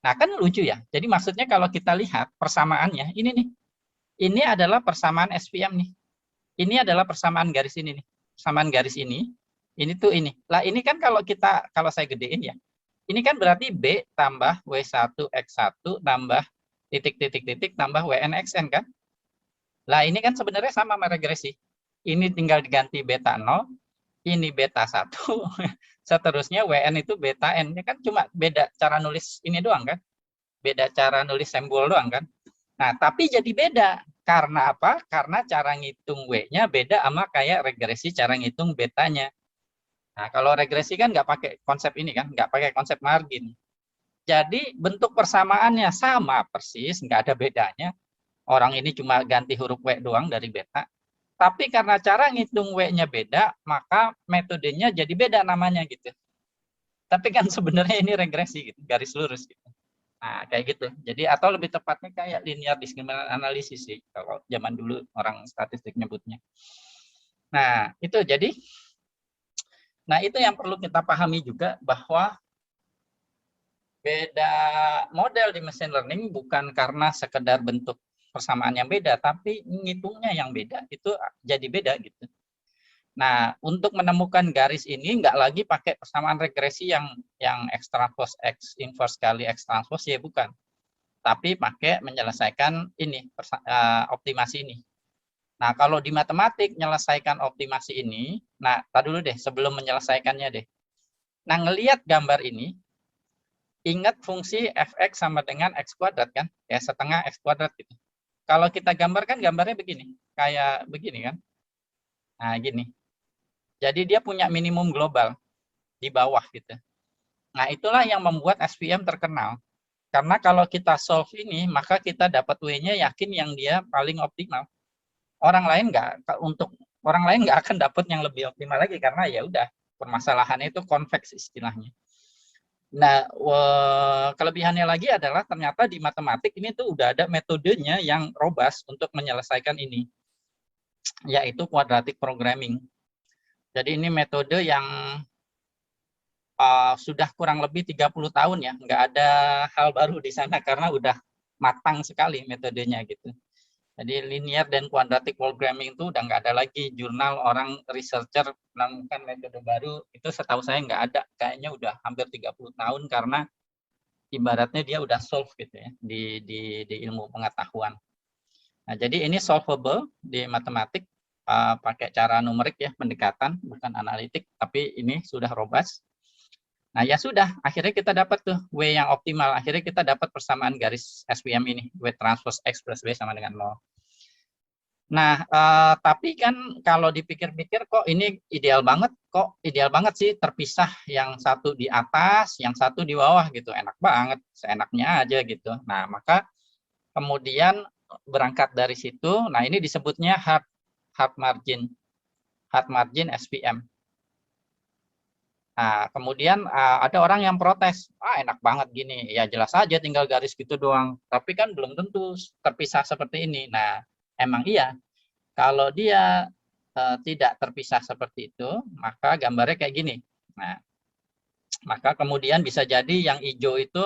Nah, kan lucu ya. Jadi maksudnya kalau kita lihat persamaannya, ini nih. Ini adalah persamaan SVM nih. Ini adalah persamaan garis ini nih. Persamaan garis ini tuh ini. Lah ini kan kalau saya gedein ya. Ini kan berarti B tambah W1X1 tambah titik-titik-titik tambah WNXN kan? Lah ini kan sebenarnya sama sama regresi. Ini tinggal diganti beta 0, ini beta 1, seterusnya WN itu beta N. Ini kan cuma beda cara nulis ini doang kan? Beda cara nulis simbol doang kan? Nah, tapi jadi beda. Karena apa? Karena cara ngitung W-nya beda sama kayak regresi cara ngitung betanya. Nah, kalau regresi kan nggak pakai konsep ini kan, nggak pakai konsep margin. Jadi bentuk persamaannya sama persis, nggak ada bedanya. Orang ini cuma ganti huruf W doang dari beta. Tapi karena cara ngitung W-nya beda, maka metodenya jadi beda namanya gitu. Tapi kan sebenarnya ini regresi gitu, garis lurus gitu. Nah, kayak gitu. Jadi atau lebih tepatnya kayak linear discriminant analysis sih kalau zaman dulu orang statistik nyebutnya. Nah, itu jadi itu yang perlu kita pahami juga bahwa beda model di machine learning bukan karena sekedar bentuk persamaan yang beda, tapi ngitungnya yang beda. Itu jadi beda gitu. Nah, untuk menemukan garis ini nggak lagi pakai persamaan regresi yang X transpose X inverse kali X transpose, ya bukan. Tapi pakai menyelesaikan ini, optimasi ini. Nah, kalau di matematik menyelesaikan optimasi ini, nah, tadi dulu deh, sebelum menyelesaikannya deh. Nah, ngelihat gambar ini, ingat fungsi fx sama dengan x kuadrat kan? Ya, setengah x kuadrat gitu. Kalau kita gambarkan, gambarnya begini. Kayak begini kan? Nah, gini. Jadi dia punya minimum global di bawah gitu. Nah, itulah yang membuat SVM terkenal. Karena kalau kita solve ini, maka kita dapat W-nya yakin yang dia paling optimal. Orang lain nggak akan dapat yang lebih optimal lagi karena ya udah permasalahannya itu konveks istilahnya. Nah, kelebihannya lagi adalah ternyata di matematik ini tuh udah ada metodenya yang robust untuk menyelesaikan ini, yaitu quadratic programming. Jadi ini metode yang sudah kurang lebih 30 tahun ya, nggak ada hal baru di sana karena udah matang sekali metodenya gitu. Jadi linear dan quadratic programming itu udah nggak ada lagi jurnal orang researcher menemukan metode baru, itu setahu saya nggak ada, kayaknya udah hampir 30 tahun karena ibaratnya dia udah solve gitu ya di ilmu pengetahuan. Nah, jadi ini solvable di matematik pakai cara numerik ya, pendekatan bukan analitik, tapi ini sudah robust. Nah, ya sudah, akhirnya kita dapat tuh W yang optimal. Akhirnya kita dapat persamaan garis SVM ini, W transpose X plus W sama dengan 0. Nah, tapi kan kalau dipikir-pikir kok ini ideal banget sih terpisah yang satu di atas, yang satu di bawah gitu. Enak banget, seenaknya aja gitu. Nah, maka kemudian berangkat dari situ, nah ini disebutnya hard margin SVM. Nah, kemudian ada orang yang protes, enak banget gini, ya jelas aja tinggal garis gitu doang. Tapi kan belum tentu terpisah seperti ini. Nah, emang iya, kalau dia tidak terpisah seperti itu, maka gambarnya kayak gini. Nah, maka kemudian bisa jadi yang hijau itu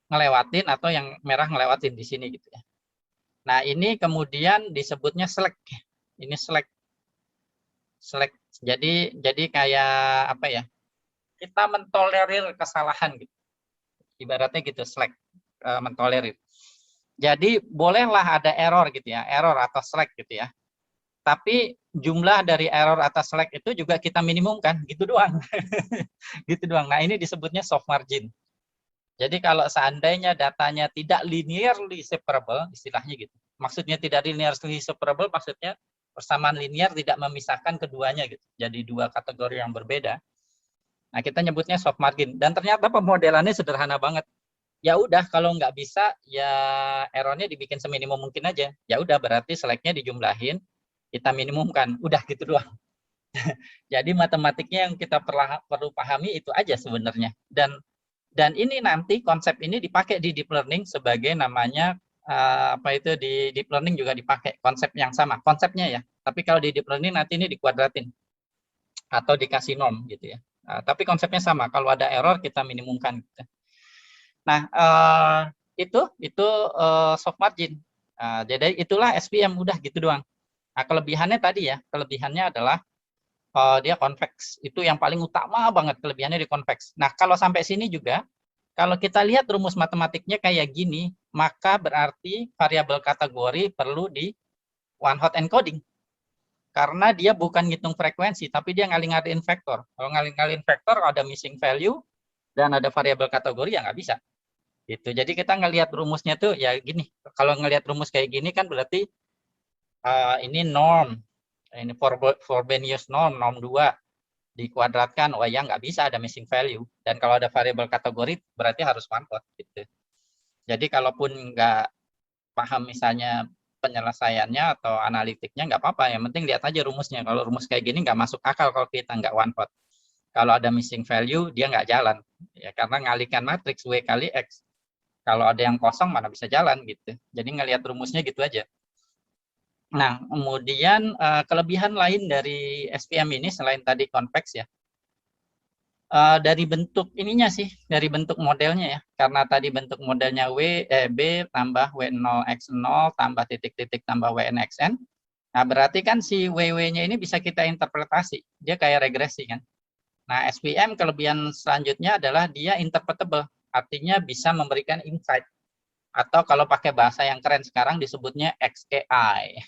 ngelewatin atau yang merah ngelewatin di sini gitu ya. Nah, ini kemudian disebutnya slack. Ini slack. Jadi kayak apa ya? Kita mentolerir kesalahan gitu. Ibaratnya gitu slack, mentolerir. Jadi bolehlah ada error gitu ya, error atau slack gitu ya. Tapi jumlah dari error atas slack itu juga kita minimumkan, gitu doang. Gitu doang. Nah, ini disebutnya soft margin. Jadi kalau seandainya datanya tidak linearly separable, istilahnya gitu. Maksudnya tidak linearly separable, maksudnya persamaan linear tidak memisahkan keduanya gitu. Jadi dua kategori yang berbeda. Nah, kita nyebutnya soft margin. Dan ternyata pemodelannya sederhana banget. Ya udah, kalau nggak bisa, ya errornya dibikin seminimum mungkin aja. Ya udah, berarti slacknya dijumlahin, kita minimumkan, udah gitu doang. Jadi matematiknya yang kita perlu pahami itu aja sebenarnya. Dan ini nanti konsep ini dipakai di deep learning sebagai namanya apa itu di deep learning juga dipakai konsep yang sama, konsepnya ya. Tapi kalau di deep learning nanti ini dikuadratin atau dikasih norm gitu ya. Tapi konsepnya sama, kalau ada error kita minimumkan gitu. Nah, itu soft margin. Jadi itulah SPM, udah gitu doang. Nah, kelebihannya tadi ya, kelebihannya adalah dia convex. Itu yang paling utama banget, kelebihannya di convex. Nah, kalau sampai sini juga, kalau kita lihat rumus matematiknya kayak gini, maka berarti variabel kategori perlu di one hot encoding. Karena dia bukan ngitung frekuensi, tapi dia ngaling-ngaliin vektor. Kalau ngaling-ngaliin vektor ada missing value dan ada variabel kategori, ya nggak bisa. Gitu. Jadi kita ngelihat rumusnya tuh ya gini. Kalau ngelihat rumus kayak gini kan berarti ini norm. Ini Frobenius norm, norm 2 dikuadratkan. Oh ya, nggak bisa, ada missing value. Dan kalau ada variabel kategori berarti harus one hot gitu. Jadi kalaupun nggak paham misalnya penyelesaiannya atau analitiknya, nggak apa-apa, yang penting lihat aja rumusnya. Kalau rumus kayak gini nggak masuk akal kalau kita nggak one hot. Kalau ada missing value dia nggak jalan, ya karena ngalihkan matriks W kali X. Kalau ada yang kosong mana bisa jalan gitu. Jadi ngelihat rumusnya gitu aja. Nah, kemudian kelebihan lain dari SPM ini selain tadi convex ya, dari bentuk ininya sih, dari bentuk modelnya ya. Karena tadi bentuk modelnya B tambah W0X0 tambah titik-titik tambah WNXN. Nah, berarti kan si WW-nya ini bisa kita interpretasi. Dia kayak regresi kan. Nah, SPM kelebihan selanjutnya adalah dia interpretable. Artinya bisa memberikan insight. Atau kalau pakai bahasa yang keren sekarang disebutnya XAI.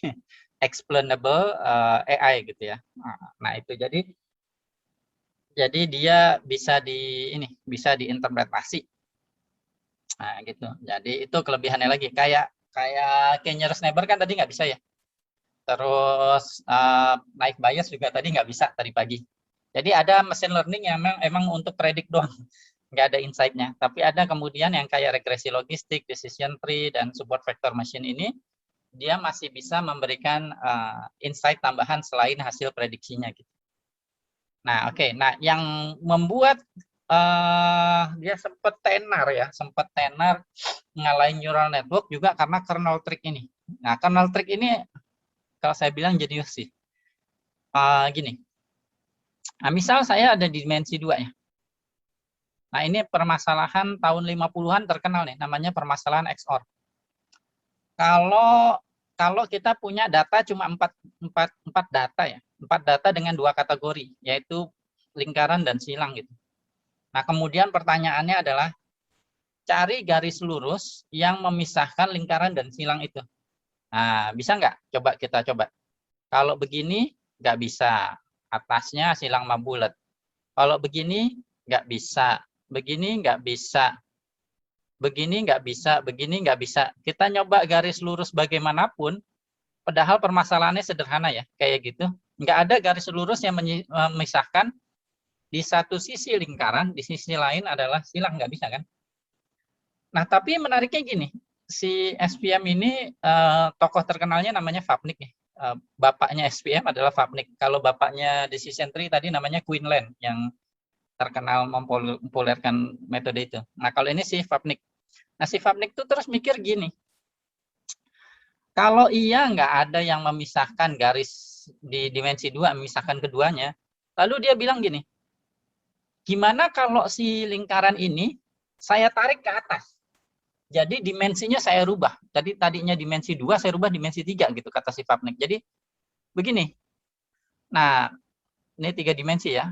Explainable AI gitu ya. Nah, itu jadi dia bisa bisa diinterpretasi. Nah, gitu. Jadi itu kelebihannya lagi. Kayak K-nearest neighbor kan tadi nggak bisa ya. Terus naik bias juga tadi nggak bisa tadi pagi. Jadi ada machine learning yang emang untuk predik doang, nggak ada insight-nya. Tapi ada kemudian yang kayak regresi logistik, decision tree, dan support vector machine ini, dia masih bisa memberikan insight tambahan selain hasil prediksinya. Gitu. Nah, oke. Nah, yang membuat dia sempat tenar ngalahin neural network juga karena kernel trick ini. Nah, kernel trick ini kalau saya bilang jenius sih. Gini, nah, misal saya ada dimensi 2 ya. Nah, ini permasalahan tahun 50-an terkenal nih, namanya permasalahan XOR. Kalau kita punya data cuma 4 data ya, 4 data dengan 2 kategori, yaitu lingkaran dan silang gitu. Nah, kemudian pertanyaannya adalah cari garis lurus yang memisahkan lingkaran dan silang itu. Nah, bisa nggak? Coba kita coba. Kalau begini, nggak bisa. Atasnya silang mah bulat. Kalau begini, nggak bisa. Begini nggak bisa. Begini nggak bisa. Begini nggak bisa. Kita nyoba garis lurus bagaimanapun, padahal permasalahannya sederhana ya, kayak gitu. Nggak ada garis lurus yang memisahkan di satu sisi lingkaran, di sisi lain adalah silang, nggak bisa kan? Nah, tapi menariknya gini, si SPM ini tokoh terkenalnya namanya Vapnik ya. Bapaknya SPM adalah Vapnik. Kalau bapaknya decision tree tadi namanya Quinlan yang terkenal mempopulerkan metode itu. Nah, kalau ini si Vapnik. Nah, si Vapnik itu terus mikir gini, kalau iya nggak ada yang memisahkan garis di dimensi 2, memisahkan keduanya, lalu dia bilang gini, gimana kalau si lingkaran ini saya tarik ke atas? Jadi dimensinya saya rubah. Jadi tadinya dimensi 2, saya rubah dimensi 3 gitu kata si Vapnik. Jadi begini. Nah, ini 3 dimensi ya.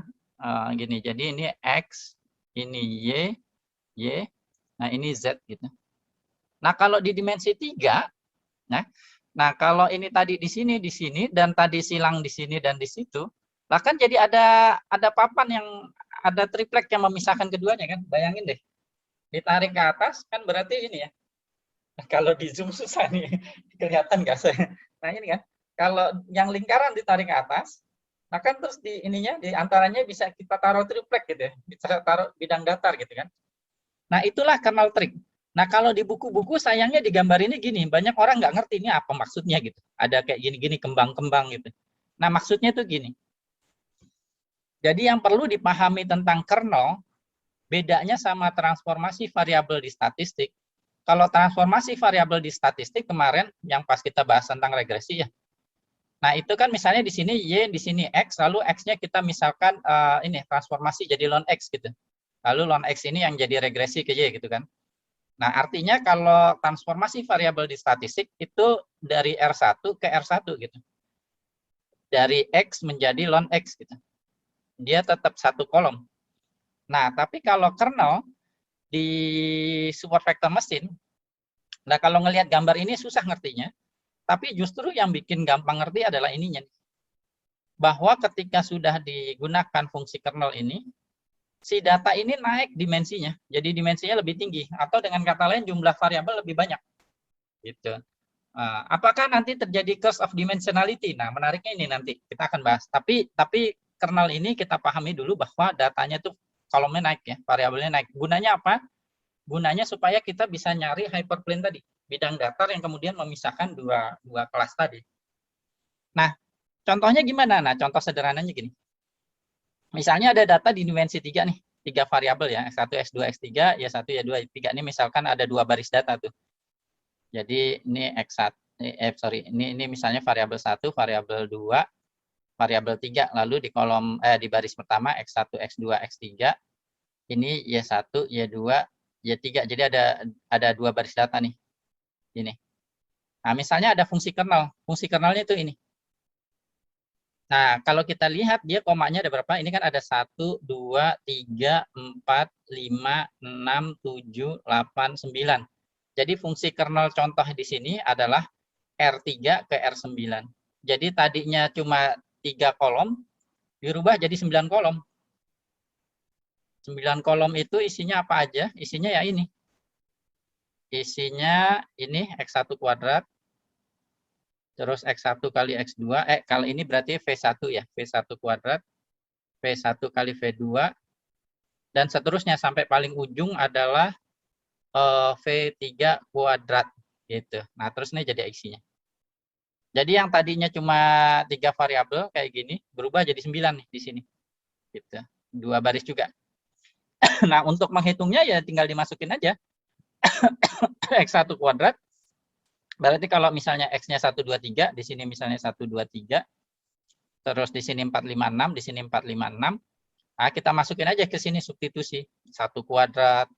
Gini. Jadi ini X, ini Y, nah ini Z gitu. Nah, kalau di dimensi 3, nah kalau ini tadi di sini dan tadi silang di sini dan di situ, lah kan jadi ada papan yang ada triplek yang memisahkan keduanya kan. Bayangin deh. Ditarik ke atas kan berarti ini ya. Kalau di zoom susah nih, kelihatan nggak saya? Nah ini kan, kalau yang lingkaran ditarik ke atas, nah kan terus di ininya, di antaranya bisa kita taruh triplek gitu ya, bisa taruh bidang datar gitu kan. Nah itulah kernel trik. Nah kalau di buku-buku sayangnya di gambar ini gini, banyak orang nggak ngerti ini apa maksudnya gitu. Ada kayak gini-gini kembang-kembang gitu. Nah maksudnya tuh gini. Jadi yang perlu dipahami tentang kernel, bedanya sama transformasi variabel di statistik. Kalau transformasi variabel di statistik kemarin yang pas kita bahas tentang regresi ya. Nah, itu kan misalnya di sini Y, di sini X, lalu X-nya kita misalkan ini transformasi jadi ln X gitu. Lalu ln X ini yang jadi regresi ke Y gitu kan. Nah, artinya kalau transformasi variabel di statistik itu dari R1 ke R1 gitu. Dari X menjadi ln X gitu. Dia tetap satu kolom. Nah, tapi kalau kernel di support vector mesin, nah kalau ngelihat gambar ini susah ngertinya, tapi justru yang bikin gampang ngerti adalah ininya. Bahwa ketika sudah digunakan fungsi kernel ini, si data ini naik dimensinya, jadi dimensinya lebih tinggi, atau dengan kata lain jumlah variabel lebih banyak. Gitu. Apakah nanti terjadi curse of dimensionality? Nah, menariknya ini nanti kita akan bahas. Tapi kernel ini kita pahami dulu bahwa datanya tuh kolomnya naik ya, variabelnya naik. Gunanya apa? Gunanya supaya kita bisa nyari hyperplane tadi, bidang datar yang kemudian memisahkan dua kelas tadi. Nah, contohnya gimana? Nah, contoh sederhananya gini. Misalnya ada data di dimensi 3 nih, 3 variabel ya, X1, X2, X3, Y1, Y2, Y3. Ini misalkan ada 2 baris data tuh. Jadi ini X1, ini misalnya variabel 1, variabel 2, variabel 3. Lalu di kolom di baris pertama X1, X2, X3. Ini Y1, Y2, Y3. Jadi ada 2 baris data nih. Ini. Nah, misalnya ada fungsi kernel. Fungsi kernelnya itu ini. Nah, kalau kita lihat dia komanya ada berapa? Ini kan ada 1, 2, 3, 4, 5, 6, 7, 8, 9. Jadi fungsi kernel contoh di sini adalah R3 ke R9. Jadi tadinya cuma 3 kolom, dirubah jadi 9 kolom. 9 kolom itu isinya apa aja? Isinya ya ini. Isinya ini X1 kuadrat, terus X1 kali X2, kalau ini berarti V1 ya, V1 kuadrat, V1 kali V2, dan seterusnya sampai paling ujung adalah V3 kuadrat gitu. Nah, terus ini jadi isinya. Jadi yang tadinya cuma 3 variabel kayak gini berubah jadi 9 nih di sini. Gitu. 2 baris juga. Nah, untuk menghitungnya ya tinggal dimasukin aja X1 kuadrat. Berarti kalau misalnya X-nya 1 2 3, di sini misalnya 1 2 3, terus di sini 4 5 6, di sini 4 5 6. Nah, kita masukin aja ke sini substitusi. 1 kuadrat,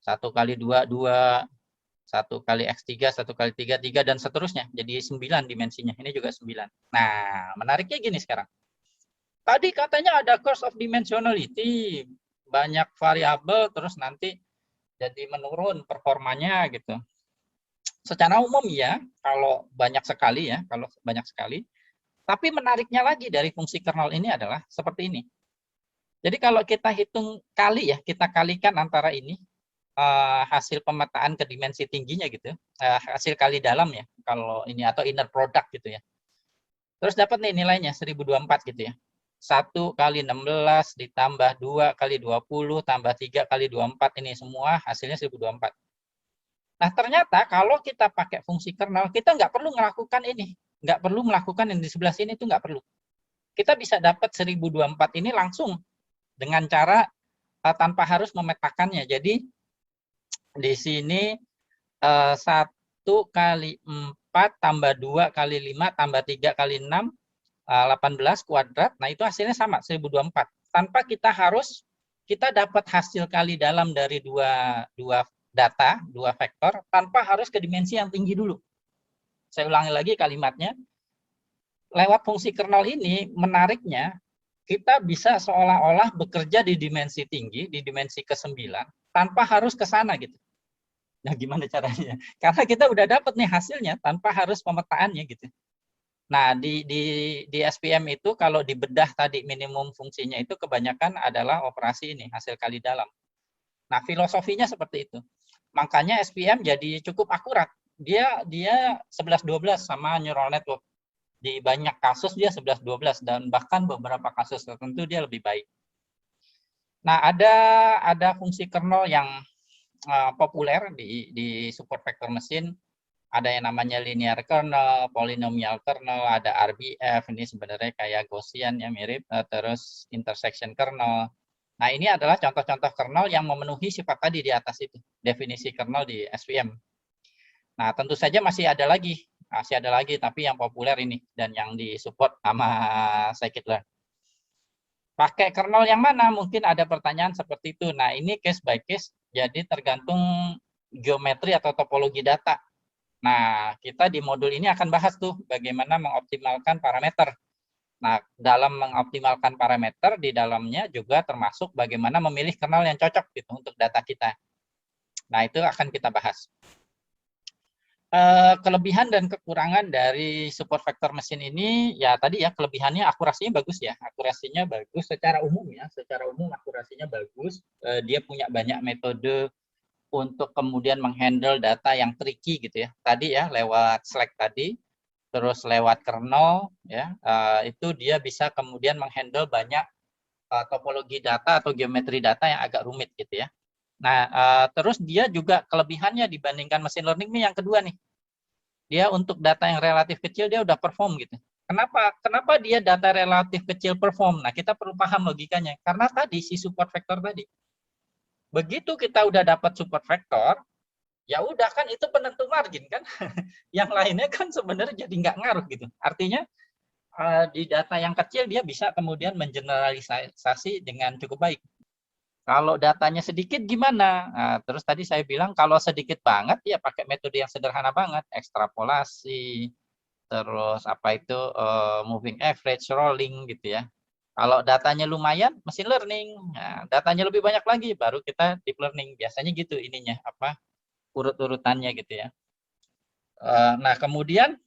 1 kali 2 2, 1 kali X3, 1 kali 3 3, dan seterusnya. Jadi 9 dimensinya. Ini juga 9. Nah, menariknya gini sekarang. Tadi katanya ada curse of dimensionality. Banyak variabel, terus nanti jadi menurun performanya gitu. Secara umum ya, kalau banyak sekali ya, kalau banyak sekali. Tapi menariknya lagi dari fungsi kernel ini adalah seperti ini. Jadi kalau kita hitung kali ya, kita kalikan antara ini, hasil pemetaan ke dimensi tingginya gitu, hasil kali dalam ya, kalau ini atau inner product gitu ya. Terus dapat nih nilainya 1024 gitu ya. 1 kali 16 ditambah 2 kali 20 tambah 3 kali 24, ini semua hasilnya 1024. Nah, ternyata kalau kita pakai fungsi kernel, kita nggak perlu melakukan ini. Nggak perlu melakukan yang di sebelah sini, itu nggak perlu. Kita bisa dapat 1024 ini langsung dengan cara tanpa harus memetakannya. Jadi di sini 1 kali 4 tambah 2 kali 5 tambah 3 kali 6, 18 kuadrat. Nah, itu hasilnya sama 1024. Tanpa kita harus kita dapat hasil kali dalam dari dua data, 2 vektor, tanpa harus ke dimensi yang tinggi dulu. Saya ulangi lagi kalimatnya. Lewat fungsi kernel ini, menariknya, kita bisa seolah-olah bekerja di dimensi tinggi, di dimensi ke-9, tanpa harus ke sana gitu. Nah, gimana caranya? Karena kita udah dapat nih hasilnya tanpa harus pemetaannya gitu. Nah, di SPM itu kalau dibedah tadi minimum fungsinya itu kebanyakan adalah operasi ini, hasil kali dalam. Nah, filosofinya seperti itu. Makanya SPM jadi cukup akurat. Dia 11-12 sama neural network. Di banyak kasus dia 11-12, dan bahkan beberapa kasus tertentu dia lebih baik. Nah, ada fungsi kernel yang populer di support vector mesin. Ada yang namanya linear kernel, polynomial kernel, ada RBF, ini sebenarnya kayak Gaussian ya, mirip, terus intersection kernel. Nah, ini adalah contoh-contoh kernel yang memenuhi sifat tadi di atas itu, definisi kernel di SVM. Nah, tentu saja masih ada lagi, tapi yang populer ini dan yang disupport sama scikit-learn. Pakai kernel yang mana? Mungkin ada pertanyaan seperti itu. Nah, ini case by case, jadi tergantung geometri atau topologi data. Nah, kita di modul ini akan bahas tuh bagaimana mengoptimalkan parameter. Nah, dalam mengoptimalkan parameter di dalamnya juga termasuk bagaimana memilih kernel yang cocok gitu untuk data kita. Nah, itu akan kita bahas. Kelebihan dan kekurangan dari support vector mesin ini, ya tadi ya, kelebihannya akurasinya bagus ya. Akurasinya bagus secara umum ya, secara umum akurasinya bagus. Dia punya banyak metode untuk kemudian menghandle data yang tricky gitu ya. Tadi ya, lewat Slack tadi, terus lewat kernel ya, itu dia bisa kemudian menghandle banyak topologi data atau geometri data yang agak rumit gitu ya. Nah, terus dia juga kelebihannya dibandingkan machine learning ini yang kedua nih. Dia untuk data yang relatif kecil dia udah perform gitu. Kenapa? Kenapa dia data relatif kecil perform? Nah, kita perlu paham logikanya. Karena tadi si support vector tadi. Begitu kita udah dapat support vector, ya udah kan itu penentu margin kan. Yang lainnya kan sebenarnya jadi nggak ngaruh gitu. Artinya di data yang kecil dia bisa kemudian mengeneralisasi dengan cukup baik. Kalau datanya sedikit gimana? Nah, terus tadi saya bilang kalau sedikit banget ya pakai metode yang sederhana banget, ekstrapolasi, terus apa itu moving average, rolling gitu ya. Kalau datanya lumayan, machine learning. Nah, datanya lebih banyak lagi, baru kita deep learning. Biasanya gitu ininya, apa urut-urutannya gitu ya. Nah, kemudian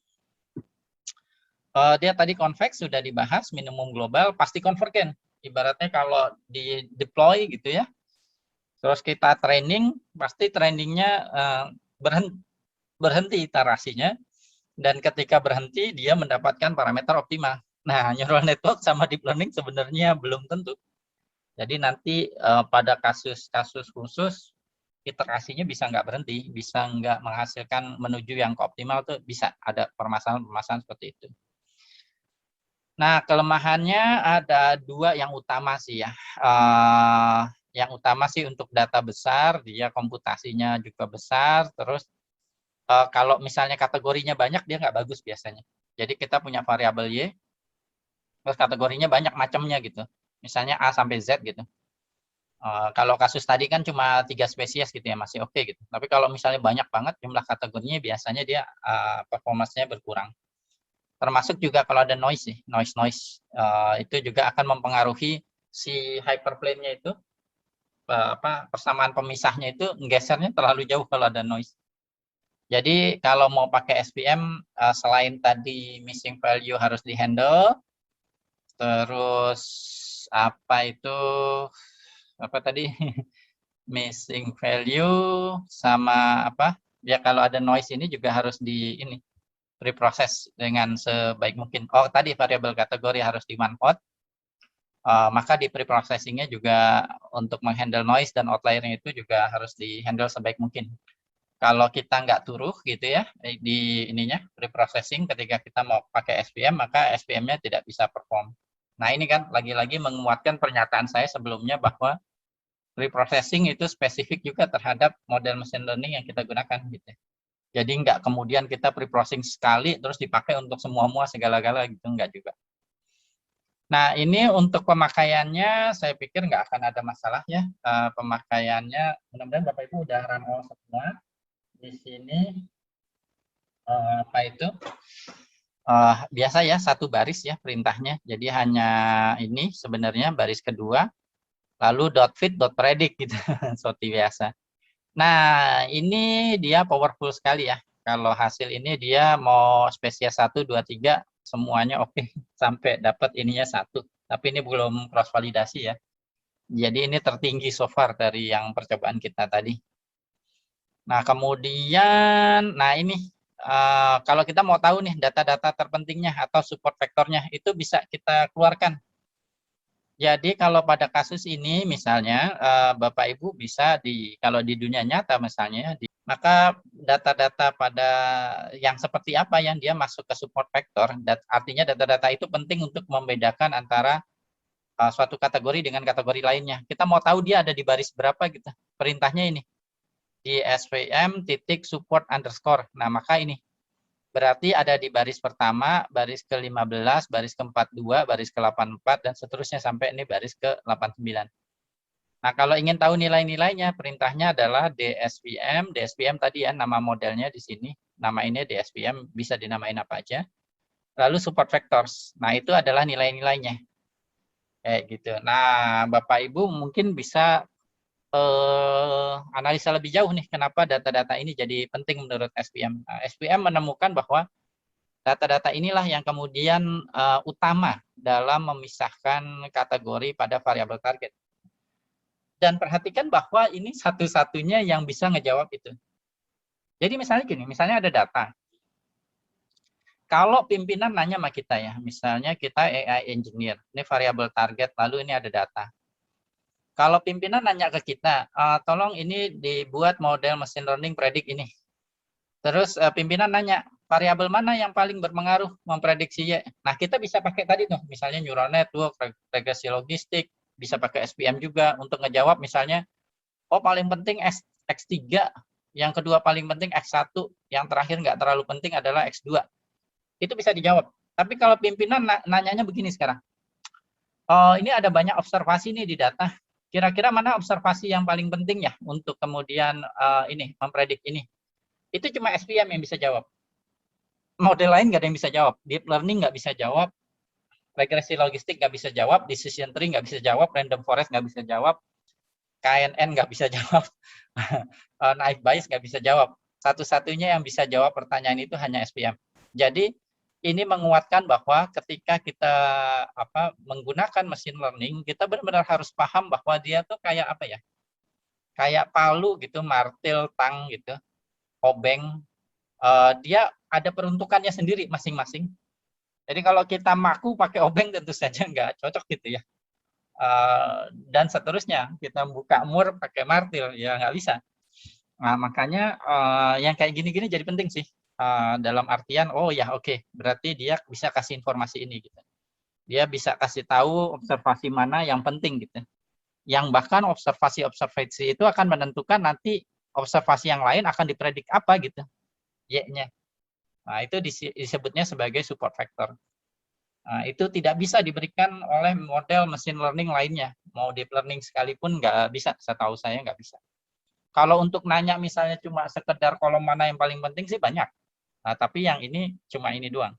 dia tadi convex sudah dibahas, minimum global, pasti convergen. Ibaratnya kalau di deploy gitu ya, terus kita training, pasti trainingnya berhenti iterasinya, dan ketika berhenti dia mendapatkan parameter optimal. Nah, neural network sama deep learning sebenarnya belum tentu. Jadi nanti pada kasus-kasus khusus iterasinya bisa nggak berhenti, bisa nggak menghasilkan menuju yang optimal tuh bisa ada permasalahan-permasalahan seperti itu. Nah, kelemahannya ada dua yang utama sih ya. Yang utama sih untuk data besar, dia komputasinya juga besar, terus kalau misalnya kategorinya banyak, dia nggak bagus biasanya. Jadi kita punya variabel Y, terus kategorinya banyak macamnya gitu. Misalnya A sampai Z gitu. Kalau kasus tadi kan cuma 3 spesies gitu ya, masih oke gitu. Tapi kalau misalnya banyak banget jumlah kategorinya, biasanya dia performanya berkurang. Termasuk juga kalau ada noise sih, noise itu juga akan mempengaruhi si hyperplane-nya itu, persamaan pemisahnya itu gesernya terlalu jauh kalau ada noise. Jadi kalau mau pakai SVM, selain tadi missing value harus dihandle, terus apa itu, apa tadi, missing value sama apa, ya kalau ada noise ini juga harus di ini preproses dengan sebaik mungkin. Oh, tadi variabel kategori harus di one hot, maka di preprocessingnya juga untuk menghandle noise dan outliernya itu juga harus dihandle sebaik mungkin. Kalau kita nggak turuh gitu ya di ininya preprocessing ketika kita mau pakai SVM, maka SVM-nya tidak bisa perform. Nah, ini kan lagi-lagi menguatkan pernyataan saya sebelumnya bahwa preprocessing itu spesifik juga terhadap model machine learning yang kita gunakan gitu. Jadi nggak kemudian kita preprocessing sekali terus dipakai untuk semua segala-gala gitu, nggak juga. Nah, ini untuk pemakaiannya saya pikir nggak akan ada masalah ya. Pemakaiannya mudah-mudahan Bapak Ibu udah run all semua. Di sini apa itu? Biasa ya satu baris ya perintahnya. Jadi hanya ini sebenarnya baris kedua, lalu .fit .predict gitu seperti biasa. Nah, ini dia powerful sekali ya. Kalau hasil ini dia mau spesies 1, 2, 3 semuanya oke sampai dapat ininya 1. Tapi ini belum cross validasi ya. Jadi ini tertinggi so far dari yang percobaan kita tadi. Nah, kemudian nah ini kalau kita mau tahu nih data-data terpentingnya atau support vektornya itu bisa kita keluarkan. Jadi kalau pada kasus ini misalnya Bapak Ibu bisa kalau di dunia nyata misalnya maka data-data pada yang seperti apa yang dia masuk ke support vector, artinya data-data itu penting untuk membedakan antara suatu kategori dengan kategori lainnya. Kita mau tahu dia ada di baris berapa gitu. Perintahnya ini di svm titik support underscore. Nah, maka ini berarti ada di baris pertama, baris ke-15, baris ke-42, baris ke-84, dan seterusnya sampai ini baris ke-89. Nah, kalau ingin tahu nilai-nilainya, perintahnya adalah DSVM. DSVM tadi ya, nama modelnya di sini. Nama ini DSVM, bisa dinamain apa aja. Lalu support vectors. Nah, itu adalah nilai-nilainya. Kayak gitu. Nah, Bapak Ibu mungkin bisa analisa lebih jauh nih, kenapa data-data ini jadi penting menurut SPM. Nah, SPM menemukan bahwa data-data inilah yang kemudian utama dalam memisahkan kategori pada variabel target. Dan perhatikan bahwa ini satu-satunya yang bisa ngejawab itu. Jadi misalnya gini, misalnya ada data. Kalau pimpinan nanya sama kita ya, misalnya kita AI engineer, ini variabel target, lalu ini ada data. Kalau pimpinan nanya ke kita, tolong ini dibuat model machine learning predik ini. Terus pimpinan nanya, variabel mana yang paling berpengaruh memprediksi Y? Nah, kita bisa pakai tadi tuh, misalnya neural network, regresi logistik, bisa pakai SPM juga untuk ngejawab misalnya, oh paling penting X3, yang kedua paling penting X1, yang terakhir nggak terlalu penting adalah X2. Itu bisa dijawab. Tapi kalau pimpinan nanyanya begini sekarang, oh ini ada banyak observasi nih di data, kira-kira mana observasi yang paling penting ya untuk kemudian ini mempredik ini? Itu cuma SPM yang bisa jawab. Model lain nggak ada yang bisa jawab. Deep learning nggak bisa jawab. Regresi logistik nggak bisa jawab. Decision tree nggak bisa jawab. Random forest nggak bisa jawab. KNN nggak bisa jawab. Naive Bayes nggak bisa jawab. Satu-satunya yang bisa jawab pertanyaan itu hanya SPM. Jadi ini menguatkan bahwa ketika kita menggunakan machine learning, kita benar-benar harus paham bahwa dia tuh kayak apa ya? Kayak palu gitu, martil, tang gitu, obeng. Dia ada peruntukannya sendiri masing-masing. Jadi kalau kita maku pakai obeng tentu saja nggak cocok gitu ya. Dan seterusnya, kita buka mur pakai martil, ya nggak bisa. Nah, makanya yang kayak gini-gini jadi penting sih. Dalam artian, oh ya oke, berarti dia bisa kasih informasi ini. Gitu. Dia bisa kasih tahu observasi mana yang penting gitu. Yang bahkan observasi-observasi itu akan menentukan nanti observasi yang lain akan dipredik apa gitu. Y-nya. Nah, itu disebutnya sebagai support factor. Nah, itu tidak bisa diberikan oleh model machine learning lainnya. Mau deep learning sekalipun nggak bisa, setahu saya nggak bisa. Kalau untuk nanya misalnya cuma sekedar kolom mana yang paling penting sih banyak. Nah, tapi yang ini cuma ini doang.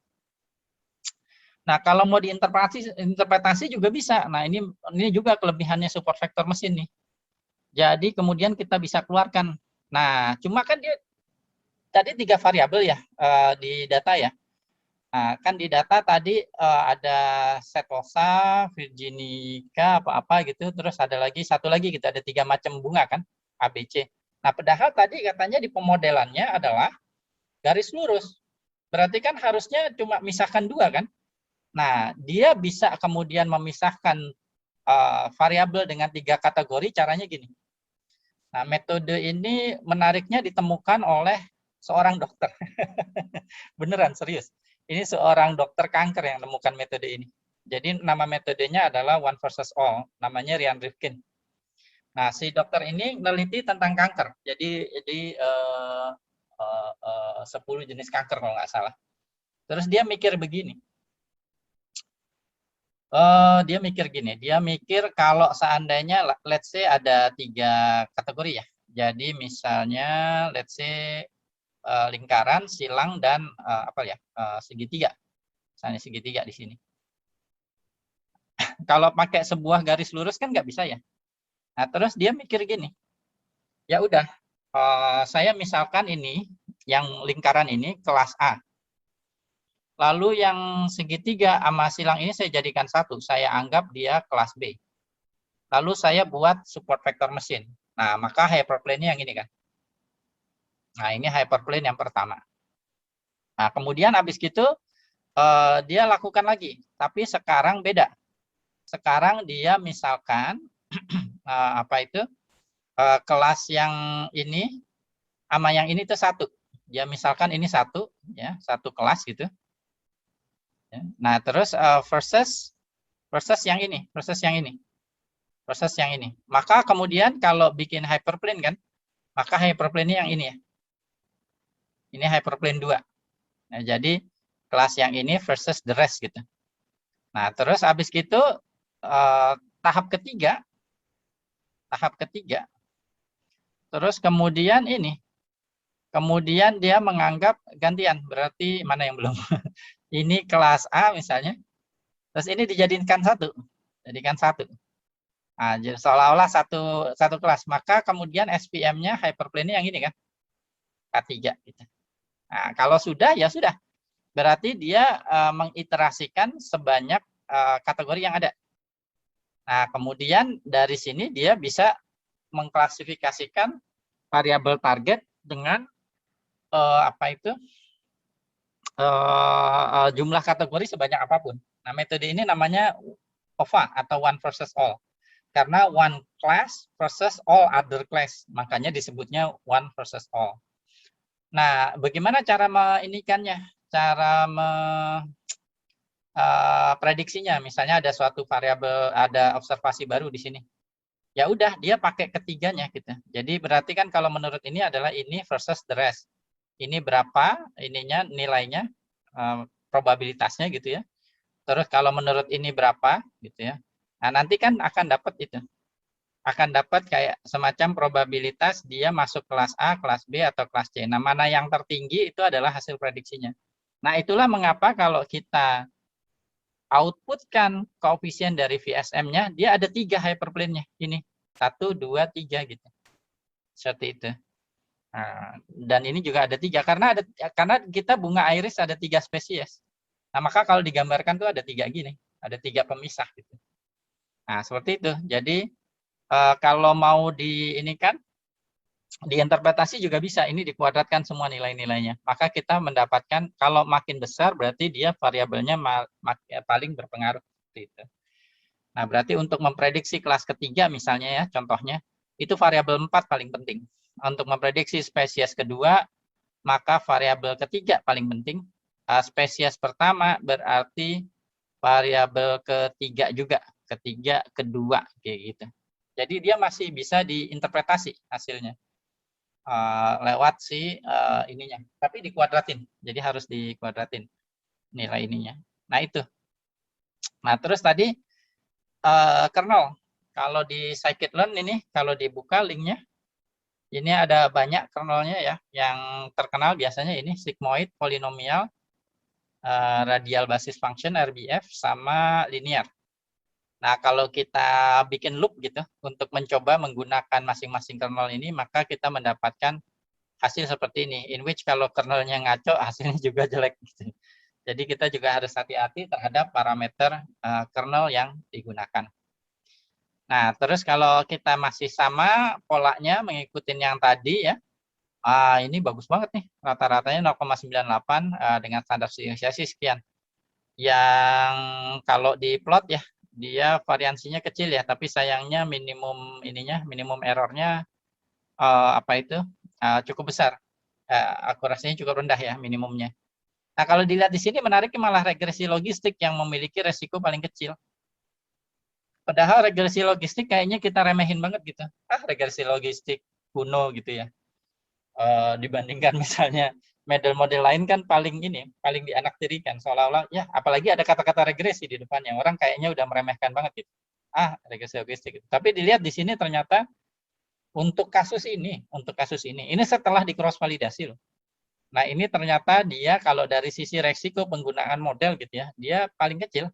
Nah, kalau mau diinterpretasi juga bisa. Nah, ini juga kelebihannya support vector mesin nih. Jadi kemudian kita bisa keluarkan. Nah, cuma kan dia tadi 3 variabel ya di data ya. Nah, kan di data tadi ada setosa, virginica, apa-apa gitu, terus ada lagi satu lagi gitu, ada 3 macam bunga kan, ABC. Nah, padahal tadi katanya di pemodelannya adalah garis lurus. Berarti kan harusnya cuma misahkan 2 kan? Nah, dia bisa kemudian memisahkan variabel dengan 3 kategori, caranya gini. Nah, metode ini menariknya ditemukan oleh seorang dokter. Beneran, serius. Ini seorang dokter kanker yang menemukan metode ini. Jadi nama metodenya adalah one versus all, namanya Ryan Rifkin. Nah, si dokter ini meneliti tentang kanker. Jadi 10 jenis kanker kalau nggak salah. Terus dia mikir begini. Dia mikir kalau seandainya let's say ada 3 kategori ya. Jadi misalnya let's say lingkaran, silang, dan segitiga. Misalnya segitiga di sini. Kalau pakai sebuah garis lurus kan nggak bisa ya. Nah, terus dia mikir gini, ya udah, saya misalkan ini, yang lingkaran ini kelas A. Lalu yang segitiga sama silang ini saya jadikan satu, saya anggap dia kelas B. Lalu saya buat support vector mesin. Nah, maka hyperplane-nya yang ini kan. Nah, ini hyperplane yang pertama. Nah, kemudian habis gitu dia lakukan lagi, tapi sekarang beda. Sekarang dia misalkan kelas yang ini sama yang ini itu satu. Dia misalkan ini satu, ya, satu kelas gitu. Nah, terus versus yang ini, Maka kemudian kalau bikin hyperplane kan, maka hyperplane yang ini ya. Ini hyperplane 2. Nah, jadi kelas yang ini versus the rest gitu. Nah, terus habis gitu tahap ketiga tahap ketiga. Terus kemudian ini, kemudian dia menganggap gantian, berarti mana yang belum? Ini kelas A misalnya, terus ini dijadikan satu, jadikan satu. Nah, jadi seolah-olah satu kelas. Maka kemudian SVM-nya hyperplane yang ini kan, K3. Gitu. Nah, kalau sudah, ya sudah. Berarti dia mengiterasikan sebanyak kategori yang ada. Nah, kemudian dari sini dia bisa mengklasifikasikan variabel target dengan apa itu jumlah kategori sebanyak apapun. Nah, metode ini namanya OVA atau one versus all. Karena one class versus all other class, makanya disebutnya one versus all. Nah, bagaimana cara meinikannya? Cara prediksinya, misalnya ada suatu variabel, ada observasi baru di sini. Ya udah, dia pakai ketiganya gitu. Jadi berarti kan kalau menurut ini adalah ini versus the rest. Ini berapa ininya nilainya, probabilitasnya gitu ya. Terus kalau menurut ini berapa gitu ya. Nah, nanti kan akan dapat itu. Akan dapat kayak semacam probabilitas dia masuk kelas A, kelas B, atau kelas C. Nah, mana yang tertinggi itu adalah hasil prediksinya. Nah, itulah mengapa kalau kita outputkan koefisien dari VSM-nya, dia ada 3 hyperplane-nya. Ini, 1, 2, 3 gitu. Seperti itu. Nah, dan ini juga ada 3, karena kita bunga iris ada 3 spesies. Nah, maka kalau digambarkan tuh ada 3 gini, ada 3 pemisah gitu. Nah, seperti itu. Jadi, kalau mau diinterpretasi juga bisa, ini dikuadratkan semua nilai-nilainya. Maka kita mendapatkan kalau makin besar berarti dia variabelnya paling berpengaruh. Gitu. Nah, berarti untuk memprediksi kelas ketiga misalnya ya, contohnya, itu variabel 4 paling penting. Untuk memprediksi spesies kedua, maka variabel ketiga paling penting. Spesies pertama berarti variabel ketiga juga, ketiga, kedua, kayak gitu. Jadi dia masih bisa diinterpretasi hasilnya lewat si ininya, tapi dikuadratin. Jadi harus dikuadratin nilai ininya. Nah itu. Nah terus tadi kernel. Kalau di scikit-learn ini, kalau dibuka linknya, ini ada banyak kernelnya ya. Yang terkenal biasanya ini sigmoid, polinomial, radial basis function RBF, sama linear. Nah, kalau kita bikin loop gitu untuk mencoba menggunakan masing-masing kernel ini, maka kita mendapatkan hasil seperti ini. In which kalau kernelnya ngaco, hasilnya juga jelek. Gitu. Jadi kita juga harus hati-hati terhadap parameter kernel yang digunakan. Nah, terus kalau kita masih sama polanya mengikuti yang tadi ya, ini bagus banget nih. Rata-ratanya 0,98 dengan standar sinkronisasi sekian. Yang kalau di plot ya, dia variansinya kecil ya, tapi sayangnya minimum errornya apa itu cukup besar. Akurasinya cukup rendah ya minimumnya. Nah, kalau dilihat di sini menariknya malah regresi logistik yang memiliki resiko paling kecil. Padahal regresi logistik kayaknya kita remehin banget gitu. Regresi logistik kuno gitu ya. Dibandingkan misalnya model-model lain kan paling dianaktirikan seolah-olah ya, apalagi ada kata-kata regresi di depannya. Orang kayaknya udah meremehkan banget gitu. Regresi logistik. Tapi dilihat di sini ternyata untuk kasus ini setelah di cross validasi loh. Nah, ini ternyata dia kalau dari sisi resiko penggunaan model gitu ya, dia paling kecil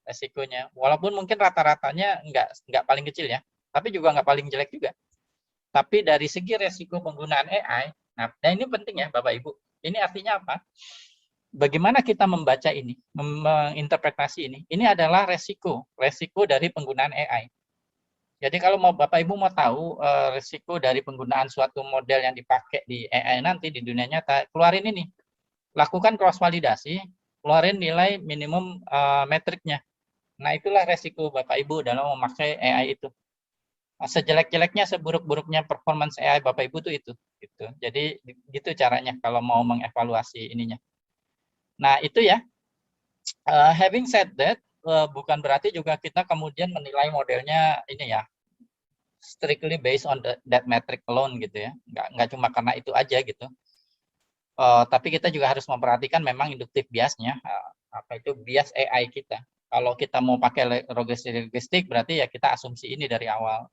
resikonya. Walaupun mungkin rata-ratanya nggak paling kecil ya, tapi juga nggak paling jelek juga. Tapi dari segi resiko penggunaan AI, nah ini penting ya Bapak Ibu. Ini artinya apa? Bagaimana kita membaca ini, menginterpretasi ini? Ini adalah resiko dari penggunaan AI. Jadi kalau Bapak Ibu mau tahu resiko dari penggunaan suatu model yang dipakai di AI nanti di dunia nyata, keluarin ini. Lakukan cross validasi, keluarin nilai minimum metriknya. Nah, itulah resiko Bapak Ibu dalam memakai AI itu. Sejelek-jeleknya, seburuk-buruknya performance AI Bapak Ibu itu. Gitu. Jadi gitu caranya kalau mau mengevaluasi ininya. Nah, itu ya. Having said that, bukan berarti juga kita kemudian menilai modelnya ini ya, strictly based on that metric alone gitu ya. Nggak cuma karena itu aja gitu. Tapi kita juga harus memperhatikan memang induktif biasnya, apa itu bias AI kita. Kalau kita mau pakai regresi logistik berarti ya kita asumsi ini dari awal.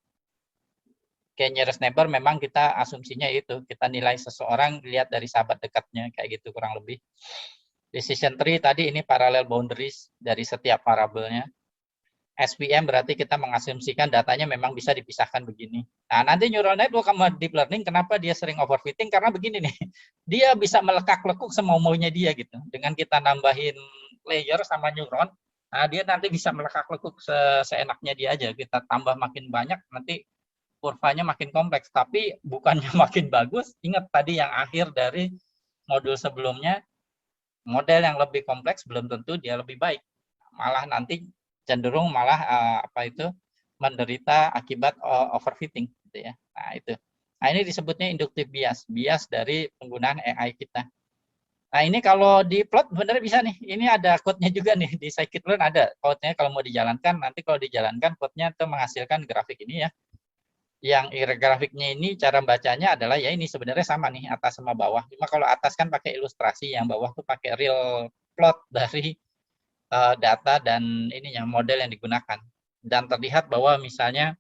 kayak nearest neighbor memang kita asumsinya itu, kita nilai seseorang lihat dari sahabat dekatnya, kayak gitu kurang lebih. Decision tree tadi ini parallel boundaries dari setiap variabelnya. SVM berarti kita mengasumsikan datanya memang bisa dipisahkan begini. Nah, nanti neural network sama deep learning kenapa dia sering overfitting? Karena begini nih, dia bisa melekak-lekuk semau-maunya dia gitu. Dengan kita nambahin layer sama neuron, nah dia nanti bisa melekak-lekuk seenaknya dia aja. Kita tambah makin banyak, nanti kurvanya makin kompleks. Tapi bukannya makin bagus, ingat tadi yang akhir dari modul sebelumnya, model yang lebih kompleks belum tentu dia lebih baik. Malah nanti cenderung malah menderita akibat overfitting gitu ya. Nah, itu. Nah, ini disebutnya inductive bias, bias dari penggunaan AI kita. Nah, ini kalau di plot benar bisa nih. Ini ada code-nya juga nih di scikit-learn ada code-nya kalau mau dijalankan. Nanti kalau dijalankan code-nya itu menghasilkan grafik ini ya. Yang grafiknya ini cara bacanya adalah ya ini sebenarnya sama nih atas sama bawah. Cuma kalau atas kan pakai ilustrasi, yang bawah tuh pakai real plot dari data dan ininya model yang digunakan. Dan terlihat bahwa misalnya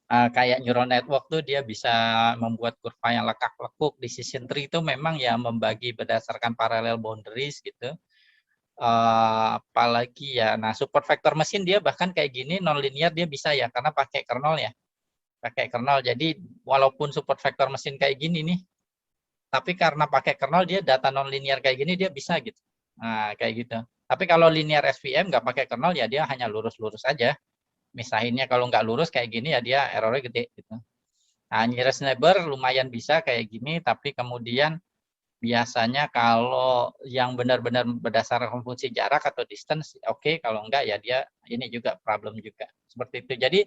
kayak neural network tuh dia bisa membuat kurva yang lekak-lekuk. Decision tree itu memang ya membagi berdasarkan parallel boundaries gitu. Apalagi ya, nah support vector mesin dia bahkan kayak gini non-linear dia bisa ya karena pakai kernel ya. Pakai kernel. Jadi walaupun support vector mesin kayak gini nih, tapi karena pakai kernel dia data non-linear kayak gini dia bisa gitu. Nah, kayak gitu. Tapi kalau linear SVM nggak pakai kernel ya dia hanya lurus-lurus aja. Misahinnya kalau nggak lurus kayak gini ya dia errornya gede gitu. Nah, nearest neighbor lumayan bisa kayak gini, tapi kemudian biasanya kalau yang benar-benar berdasarkan fungsi jarak atau distance, oke. Kalau enggak ya dia ini juga problem juga. Seperti itu. Jadi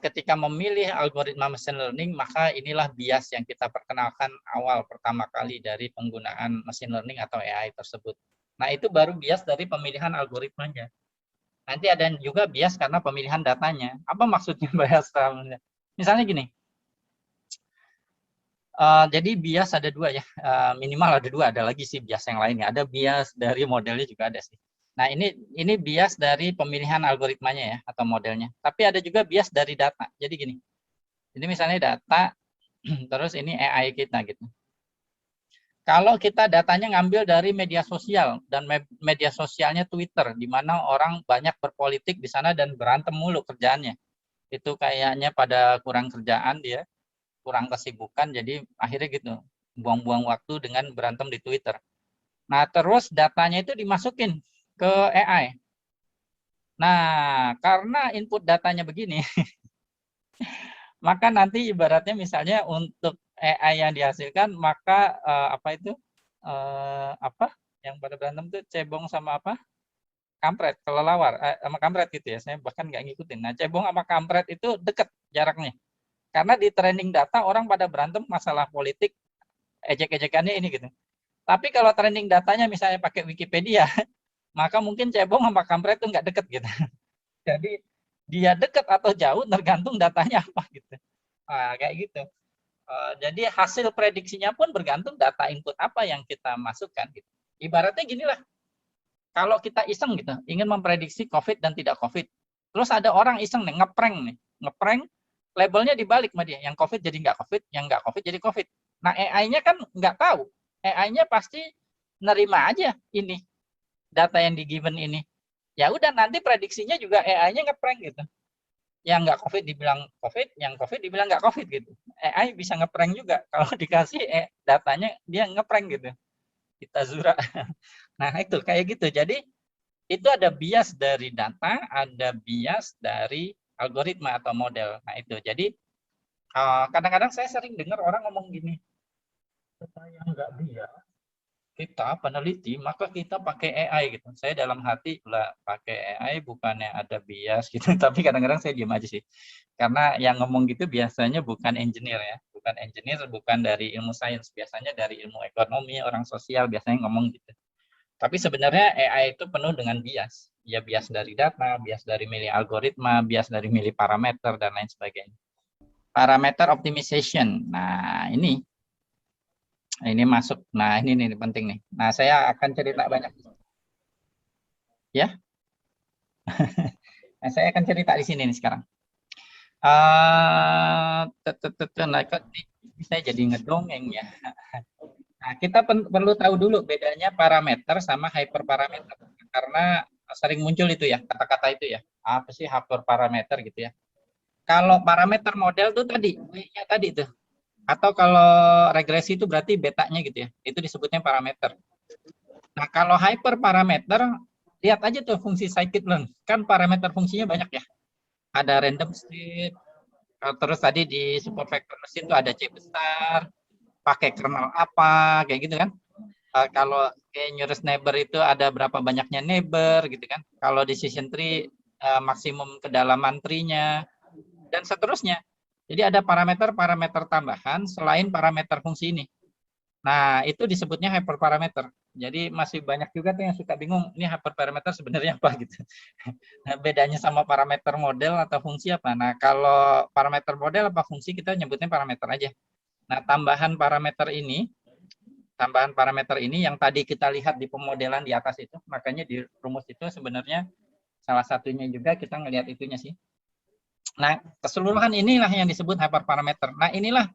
ketika memilih algoritma machine learning, maka inilah bias yang kita perkenalkan awal pertama kali dari penggunaan machine learning atau AI tersebut. Nah, itu baru bias dari pemilihan algoritmanya. Nanti ada juga bias karena pemilihan datanya. Apa maksudnya bias? Misalnya gini, jadi bias ada dua ya, minimal ada dua, ada lagi sih bias yang lainnya. Ada bias dari modelnya juga ada sih. Nah, ini bias dari pemilihan algoritmanya ya atau modelnya. Tapi ada juga bias dari data. Jadi gini, ini misalnya data, terus ini AI kita gitu. Kalau kita datanya ngambil dari media sosial dan media sosialnya Twitter, di mana orang banyak berpolitik di sana dan berantem mulu kerjaannya. Itu kayaknya pada kurang kerjaan dia, kurang kesibukan, jadi akhirnya gitu buang-buang waktu dengan berantem di Twitter. Nah, terus datanya itu dimasukin ke AI. Nah, karena input datanya begini, maka nanti ibaratnya misalnya untuk AI yang dihasilkan, maka apa itu apa yang pada berantem tuh cebong sama apa kampret, kelelawar sama kampret gitu ya. Saya bahkan nggak ngikutin. Nah, cebong sama kampret itu deket jaraknya. Karena di training data orang pada berantem masalah politik, ejek-ejekannya ini gitu. Tapi kalau training datanya misalnya pakai Wikipedia, maka mungkin cebong sama kampret itu nggak deket gitu. Jadi dia deket atau jauh tergantung datanya apa gitu. Nah, kayak gitu. Jadi hasil prediksinya pun bergantung data input apa yang kita masukkan gitu. Ibaratnya ginilah, kalau kita iseng gitu, ingin memprediksi COVID dan tidak COVID. Terus ada orang iseng nih, ngeprank labelnya dibalik sama dia, yang COVID jadi nggak COVID, yang nggak COVID jadi COVID. Nah, AI-nya kan nggak tahu. AI-nya pasti nerima aja ini, data yang di given ini. Ya udah, nanti prediksinya juga AI-nya ngeprank gitu. Yang nggak COVID dibilang COVID, yang COVID dibilang nggak COVID gitu. AI bisa ngeprank juga. Kalau dikasih datanya, dia ngeprank gitu. Kita zura. Nah, itu kayak gitu. Jadi, itu ada bias dari data, ada bias dari algoritma atau model. Nah, itu. Jadi, kadang-kadang saya sering dengar orang ngomong gini, supaya nggak bias, kita peneliti, maka kita pakai AI gitu. Saya dalam hati lah pakai AI bukannya ada bias gitu, tapi kadang-kadang saya diam aja sih. Karena yang ngomong gitu biasanya bukan engineer ya, bukan engineer, bukan dari ilmu sains, biasanya dari ilmu ekonomi, orang sosial biasanya ngomong gitu. Tapi sebenarnya AI itu penuh dengan bias. Ya bias dari data, bias dari milih algoritma, bias dari milih parameter dan lain sebagainya. Parameter optimization. Nah, ini masuk. Nah, ini penting nih. Nah, saya akan cerita banyak. Ya, nah, saya akan cerita di sini nih sekarang. Nah, saya jadi ngedongeng ya. Nah, kita perlu tahu dulu bedanya parameter sama hyperparameter. Karena sering muncul itu ya, kata-kata itu ya. Apa sih hyperparameter gitu ya. Kalau parameter model tuh tadi, W-nya tadi tuh. Atau kalau regresi itu berarti betanya gitu ya. Itu disebutnya parameter. Nah, kalau hyperparameter, lihat aja tuh fungsi scikit-learn. Kan parameter fungsinya banyak ya. Ada random state, terus tadi di support vector mesin tuh ada C besar, pakai kernel apa, kayak gitu kan. Kalau kayak nearest neighbor itu ada berapa banyaknya neighbor gitu kan. Kalau decision tree maksimum kedalaman tree-nya dan seterusnya. Jadi ada parameter-parameter tambahan selain parameter fungsi ini. Nah, itu disebutnya hyperparameter. Jadi masih banyak juga tuh yang suka bingung, ini hyperparameter sebenarnya apa gitu. Nah, bedanya sama parameter model atau fungsi apa? Nah, kalau parameter model apa fungsi kita nyebutnya parameter aja. Nah, tambahan parameter ini yang tadi kita lihat di pemodelan di atas itu, makanya di rumus itu sebenarnya salah satunya juga kita ngelihat itunya sih. Nah, keseluruhan inilah yang disebut hyperparameter. Nah, inilah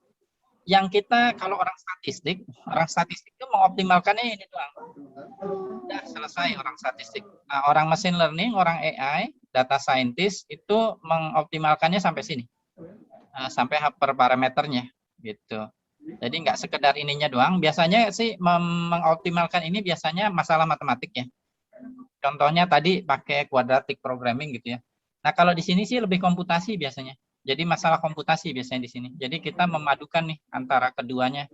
yang kita kalau orang statistik itu mengoptimalkannya ini doang. Udah selesai orang statistik. Nah, orang machine learning, orang AI, data scientist itu mengoptimalkannya sampai sini. Sampai hyperparameternya gitu. Jadi nggak sekedar ininya doang. Biasanya sih mengoptimalkan ini biasanya masalah matematik ya. Contohnya tadi pakai quadratic programming gitu ya. Nah, kalau di sini sih lebih komputasi biasanya. Jadi masalah komputasi biasanya di sini. Jadi kita memadukan nih antara keduanya,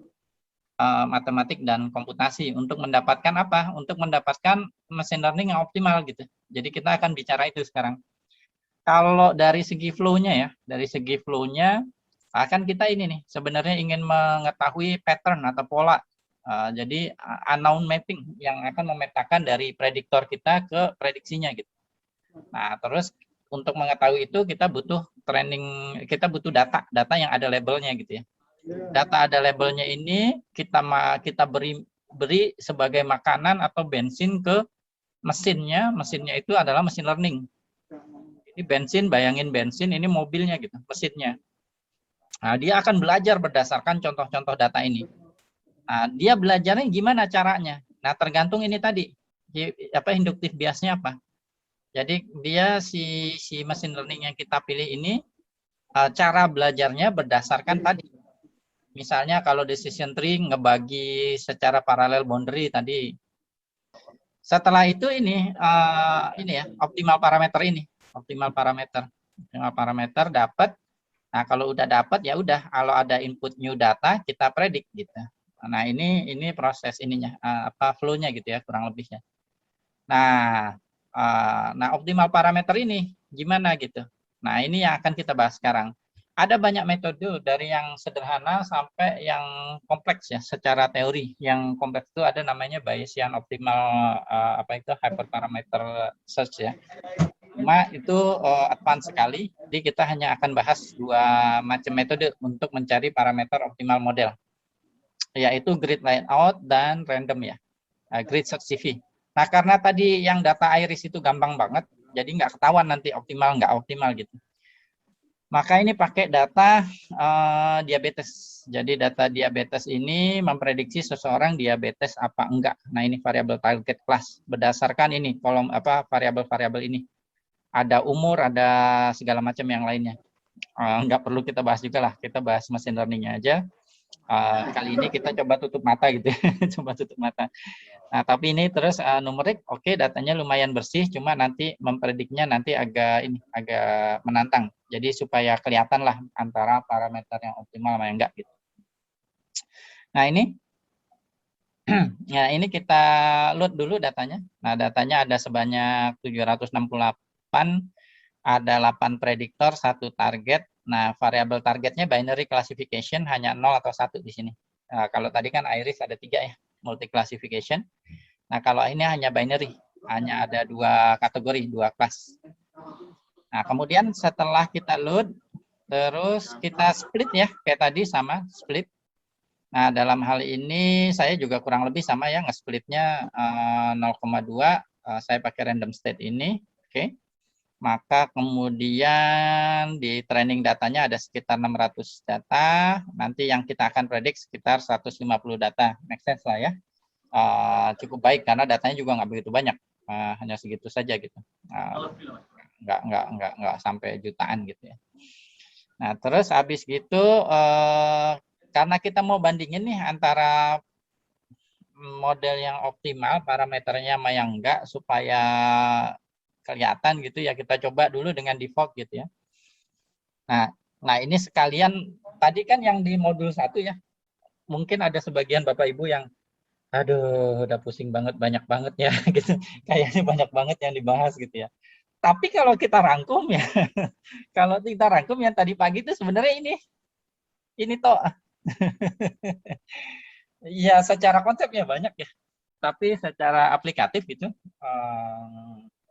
matematik dan komputasi untuk mendapatkan apa? Untuk mendapatkan machine learning yang optimal gitu. Jadi kita akan bicara itu sekarang. Kalau dari segi flow-nya ya, dari segi flow-nya akan kita ini nih sebenarnya ingin mengetahui pattern atau pola. Jadi unknown mapping yang akan memetakan dari prediktor kita ke prediksinya gitu. Nah, terus untuk mengetahui itu kita butuh kita butuh data yang ada labelnya gitu ya. Data ada labelnya ini kita beri sebagai makanan atau bensin ke mesinnya. Mesinnya itu adalah mesin learning. Ini bensin, bayangin bensin, ini mobilnya gitu, mesinnya. Nah, dia akan belajar berdasarkan contoh-contoh data ini. Nah, dia belajarnya gimana caranya? Nah, tergantung ini tadi, induktif biasnya apa. Jadi dia si machine learning yang kita pilih ini cara belajarnya berdasarkan tadi. Misalnya kalau decision tree ngebagi secara paralel boundary tadi. Setelah itu ini ya optimal parameter ini, optimal parameter dapat. Nah, kalau udah dapat ya udah, kalau ada input new data kita predik gitu. Nah, ini proses ininya flow-nya gitu ya kurang lebihnya. Nah, optimal parameter ini gimana gitu. Nah, ini yang akan kita bahas sekarang. Ada banyak metode dari yang sederhana sampai yang kompleks ya secara teori. Yang kompleks itu ada namanya Bayesian optimal hyperparameter search ya. Cuma itu advance sekali. Jadi kita hanya akan bahas dua macam metode untuk mencari parameter optimal model, yaitu grid layout dan random ya. Grid search CV. Nah, karena tadi yang data iris itu gampang banget, jadi nggak ketahuan nanti optimal nggak optimal gitu. Maka ini pakai data diabetes. Jadi data diabetes ini memprediksi seseorang diabetes apa enggak. Nah, ini variabel target class berdasarkan ini kolom variabel-variabel ini. Ada umur, ada segala macam yang lainnya. Nggak perlu kita bahas juga lah, kita bahas machine learning-nya aja. Kali ini kita coba tutup mata gitu, coba tutup mata. Nah, tapi ini terus numerik, oke, datanya lumayan bersih, cuma nanti memprediknya nanti agak menantang. Jadi supaya kelihatan lah antara parameter yang optimal sama yang enggak gitu. Nah, ini kita load dulu datanya. Nah, datanya ada sebanyak 768, ada 8 prediktor, 1 target. Nah, variabel targetnya binary classification hanya 0 atau 1 di sini. Nah, kalau tadi kan iris ada 3 ya, multi classification. Nah, kalau ini hanya binary, hanya ada 2 kategori, 2 kelas. Nah, kemudian setelah kita load, terus kita split ya, kayak tadi sama split. Nah, dalam hal ini saya juga kurang lebih sama ya, nge-splitnya 0,2, saya pakai random state ini, oke. Maka kemudian di training datanya ada sekitar 600 data, nanti yang kita akan predik sekitar 150 data. Make sense lah ya. Cukup baik karena datanya juga nggak begitu banyak, hanya segitu saja gitu. Nggak sampai jutaan gitu ya. Nah, terus habis gitu karena kita mau bandingin nih antara model yang optimal parameternya sama yang enggak supaya kelihatan gitu ya, kita coba dulu dengan default gitu ya. Nah ini sekalian tadi kan yang di modul 1 ya. Mungkin ada sebagian Bapak Ibu yang aduh udah pusing banget, banyak banget ya gitu. Kayaknya banyak banget yang dibahas gitu ya. Tapi kalau kita rangkum ya, kalau kita rangkum yang tadi pagi itu sebenarnya ini toh. Ya secara konsep ya banyak ya. Tapi secara aplikatif gitu,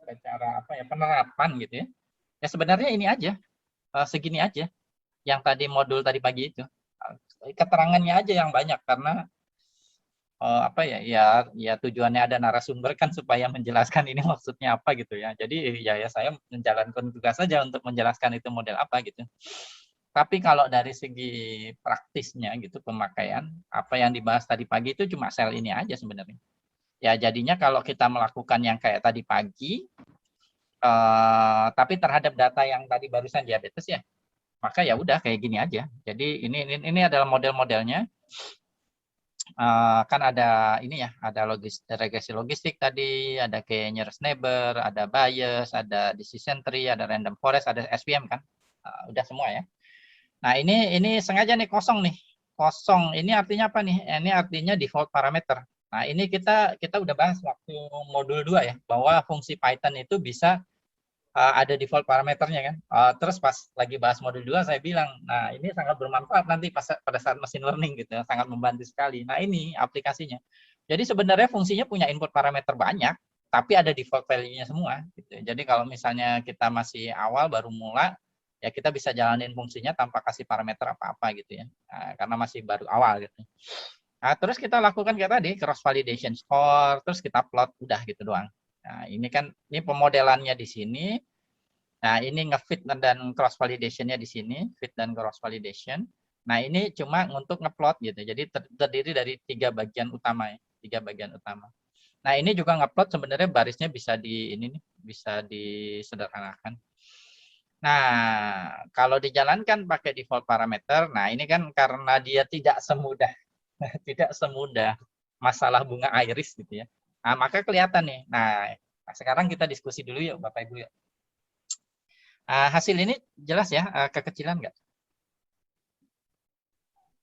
secara apa ya penerapan gitu ya. Ya sebenarnya ini aja, segini aja. Yang tadi modul tadi pagi itu, keterangannya aja yang banyak karena apa ya tujuannya ada narasumber kan supaya menjelaskan ini maksudnya apa gitu ya. Jadi ya saya menjalankan tugas saja untuk menjelaskan itu model apa gitu. Tapi kalau dari segi praktisnya gitu pemakaian, apa yang dibahas tadi pagi itu cuma sel ini aja sebenarnya. Ya jadinya kalau kita melakukan yang kayak tadi pagi, tapi terhadap data yang tadi barusan diabetes ya, maka ya udah kayak gini aja. Jadi ini adalah model-modelnya. Kan ada ini ya, ada regresi logistik tadi, ada kayak nearest neighbor, ada bias, ada decision tree, ada random forest, ada SVM kan, udah semua ya. Nah ini sengaja nih kosong nih, kosong. Ini artinya apa nih? Ini artinya default parameter. Nah ini kita udah bahas waktu modul 2 ya, bahwa fungsi Python itu bisa ada default parameternya kan. Terus pas lagi bahas modul 2 saya bilang, nah ini sangat bermanfaat nanti pada saat machine learning gitu ya, sangat membantu sekali. Nah ini aplikasinya. Jadi sebenarnya fungsinya punya input parameter banyak, tapi ada default value-nya semua. Gitu. Jadi kalau misalnya kita masih awal baru mulai, ya kita bisa jalanin fungsinya tanpa kasih parameter apa-apa gitu ya, karena masih baru awal gitu. Nah, terus kita lakukan kayak tadi cross validation score, terus kita plot udah gitu doang. Nah, ini pemodelannya di sini. Nah, ini ngefit dan cross validation-nya di sini, fit dan cross validation. Nah, ini cuma untuk ngeplot gitu. Jadi terdiri dari 3 bagian utama ya, 3 bagian utama. Nah, ini juga ngeplot sebenarnya barisnya bisa bisa disederhanakan. Nah, kalau dijalankan pakai default parameter, nah ini kan karena dia tidak semudah tidak semudah masalah bunga iris gitu ya. Nah, maka kelihatan nih. Nah, sekarang kita diskusi dulu yuk Bapak Ibu ya. Hasil ini jelas ya, kekecilan nggak?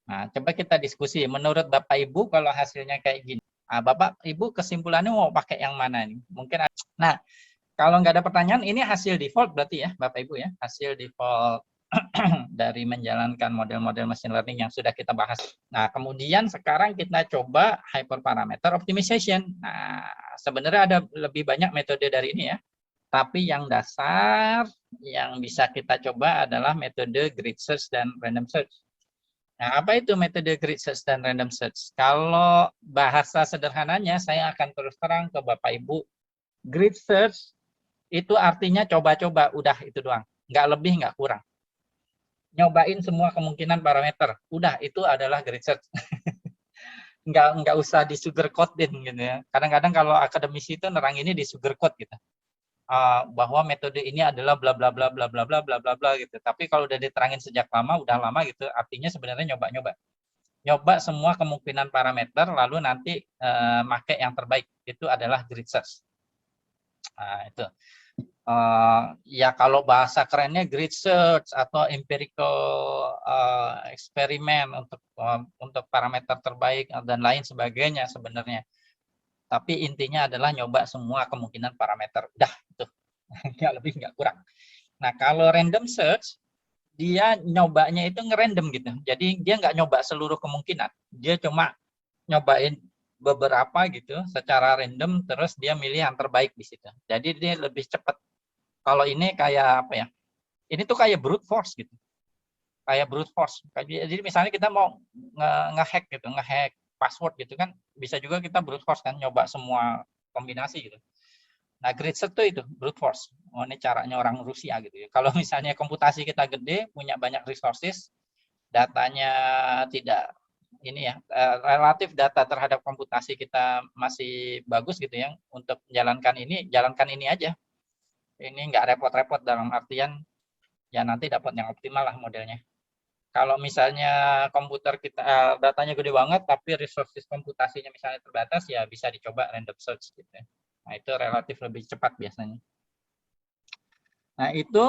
Nah, coba kita diskusi. Menurut Bapak Ibu kalau hasilnya kayak gini, Bapak Ibu kesimpulannya mau pakai yang mana nih? Mungkin. Nah, kalau nggak ada pertanyaan, ini hasil default berarti ya Bapak Ibu ya, hasil default dari menjalankan model-model machine learning yang sudah kita bahas. Nah, kemudian sekarang kita coba hyperparameter optimization. Nah, sebenarnya ada lebih banyak metode dari ini ya. Tapi yang dasar yang bisa kita coba adalah metode grid search dan random search. Nah, apa itu metode grid search dan random search? Kalau bahasa sederhananya, saya akan terus terang ke Bapak Ibu. Grid search itu artinya coba-coba, udah itu doang. Nggak lebih, nggak kurang. Nyobain semua kemungkinan parameter. Udah, itu adalah grid search. nggak usah di sugarcoatin gitu ya. Kadang-kadang kalau akademisi itu nerang ini di sugarcoat gitu. Bahwa metode ini adalah bla bla bla bla bla bla bla bla bla gitu. Tapi kalau udah diterangin sejak lama, udah lama gitu, artinya sebenarnya nyoba-nyoba. Nyoba semua kemungkinan parameter, lalu nanti pakai yang terbaik. Itu adalah grid search. Nah, itu. Ya kalau bahasa kerennya grid search atau empirical eksperimen untuk parameter terbaik dan lain sebagainya sebenarnya. Tapi intinya adalah nyoba semua kemungkinan parameter. Udah itu. Nggak lebih nggak kurang. Nah, kalau random search dia nyobanya itu ngerandom gitu. Jadi dia nggak nyoba seluruh kemungkinan. Dia cuma nyobain beberapa gitu secara random terus dia milih yang terbaik di situ. Jadi dia lebih cepat. Kalau ini kayak apa ya? Ini tuh kayak brute force gitu. Kayak brute force. Jadi misalnya kita mau ngehack gitu, ngehack password gitu kan, bisa juga kita brute force kan, nyoba semua kombinasi gitu. Nah, grid search itu brute force. Oh, ini caranya orang Rusia gitu ya. Kalau misalnya komputasi kita gede, punya banyak resources, datanya tidak ini ya, relatif data terhadap komputasi kita masih bagus gitu ya, untuk menjalankan ini, jalankan ini aja. Ini nggak repot-repot dalam artian ya nanti dapat yang optimal lah modelnya. Kalau misalnya komputer kita datanya gede banget tapi resources komputasinya misalnya terbatas, ya bisa dicoba random search gitu ya. Nah, itu relatif lebih cepat biasanya. Nah, itu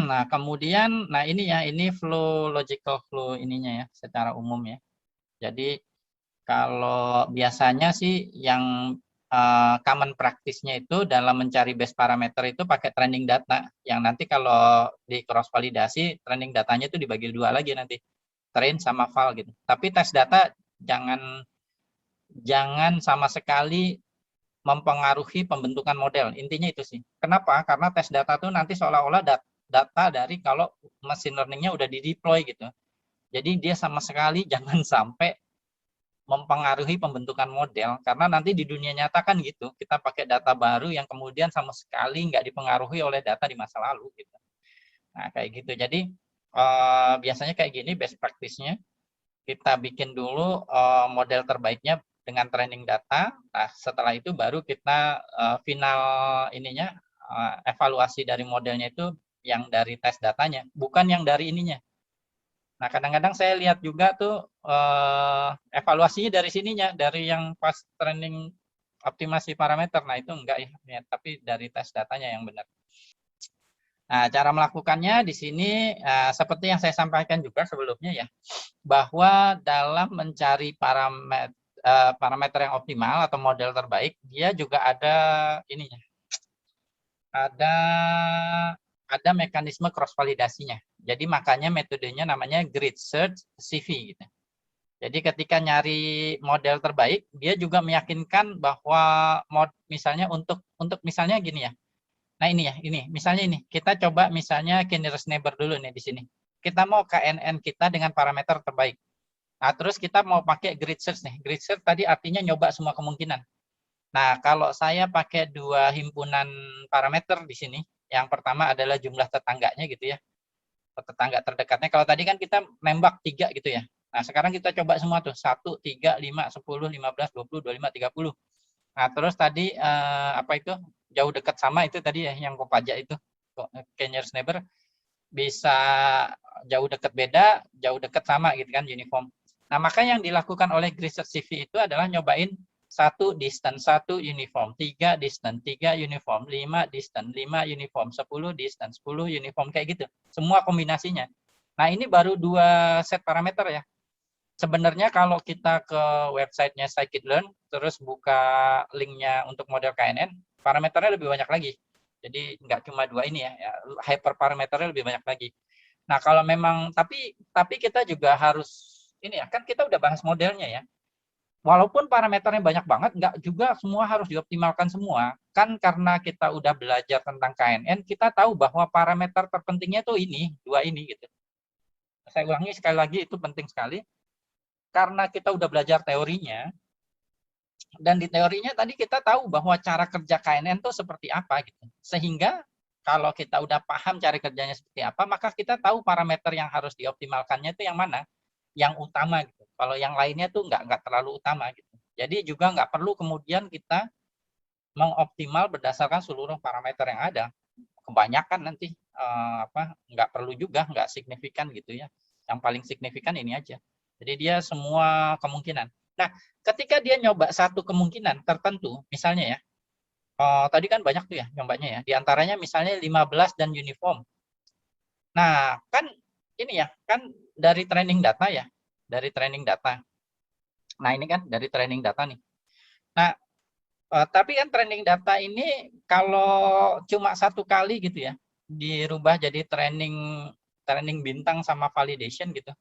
nah kemudian nah ini ya, ini flow, logical flow ininya ya secara umum ya. Jadi kalau biasanya sih yang common practice-nya itu dalam mencari base parameter itu pakai training data, yang nanti kalau di cross validasi training datanya itu dibagi dua lagi nanti, train sama val gitu. Tapi tes data jangan sama sekali mempengaruhi pembentukan model. Intinya itu sih. Kenapa? Karena tes data itu nanti seolah-olah data dari kalau machine learning-nya udah di-deploy gitu. Jadi dia sama sekali jangan sampai mempengaruhi pembentukan model, karena nanti di dunia nyata kan gitu, kita pakai data baru yang kemudian sama sekali nggak dipengaruhi oleh data di masa lalu gitu. Nah, kayak gitu. Jadi biasanya kayak gini best practice-nya, kita bikin dulu model terbaiknya dengan training data. Nah, setelah itu baru kita final ininya, evaluasi dari modelnya itu yang dari tes datanya, bukan yang dari ininya. Nah, kadang-kadang saya lihat juga tuh evaluasinya dari sininya, dari yang pas training optimasi parameter. Nah, itu enggak ya, tapi dari tes datanya yang benar. Nah, cara melakukannya di sini seperti yang saya sampaikan juga sebelumnya ya, bahwa dalam mencari parameter yang optimal atau model terbaik, dia juga ada ininya, ada mekanisme cross validasinya. Jadi makanya metodenya namanya grid search CV gitu. Jadi ketika nyari model terbaik, dia juga meyakinkan bahwa misalnya untuk misalnya gini ya. Nah, ini ya, ini misalnya ini kita coba misalnya nearest neighbor dulu nih di sini. Kita mau KNN kita dengan parameter terbaik. Nah, terus kita mau pakai grid search nih. Grid search tadi artinya nyoba semua kemungkinan. Nah, kalau saya pakai dua himpunan parameter di sini, yang pertama adalah jumlah tetangganya gitu ya, tetangga terdekatnya. Kalau tadi kan kita nembak 3 gitu ya. Nah, sekarang kita coba semua tuh, 1, 3, 5, 10, 15, 20, 25, 30. Nah, terus tadi apa itu, jauh dekat sama itu tadi ya, yang Kopaja itu, nearest neighbor, bisa jauh dekat beda, jauh dekat sama gitu kan, uniform. Nah, maka yang dilakukan oleh research CV itu adalah nyobain 1 distance, 1 uniform, 3 distance, 3 uniform, 5 distance, 5 uniform, 10 distance, 10 uniform, kayak gitu. Semua kombinasinya. Nah, ini baru 2 set parameter ya. Sebenarnya kalau kita ke websitenya scikit-learn, terus buka linknya untuk model KNN, parameternya lebih banyak lagi. Jadi nggak cuma 2 ini ya, hyperparameternya lebih banyak lagi. Nah, kalau memang tapi kita juga harus ini ya, kan kita udah bahas modelnya ya. Walaupun parameternya banyak banget, nggak juga semua harus dioptimalkan semua. Kan karena kita udah belajar tentang KNN, kita tahu bahwa parameter terpentingnya tuh ini, 2 ini gitu. Saya ulangi sekali lagi, itu penting sekali. Karena kita udah belajar teorinya, dan di teorinya tadi kita tahu bahwa cara kerja KNN itu seperti apa gitu. Sehingga kalau kita udah paham cara kerjanya seperti apa, maka kita tahu parameter yang harus dioptimalkannya itu yang mana, yang utama gitu. Kalau yang lainnya tuh nggak terlalu utama gitu. Jadi juga nggak perlu kemudian kita mengoptimal berdasarkan seluruh parameter yang ada. Kebanyakan nanti nggak perlu juga, nggak signifikan gitu ya. Yang paling signifikan ini aja. Jadi dia semua kemungkinan. Nah, ketika dia nyoba satu kemungkinan tertentu, misalnya ya, tadi kan banyak tuh ya nyobanya ya. Di antaranya misalnya 15 dan uniform. Nah, kan ini ya, kan dari training data ya, dari training data. Nah, ini kan dari training data nih. Nah, tapi kan training data ini kalau cuma satu kali gitu ya, dirubah jadi training bintang sama validation gitu.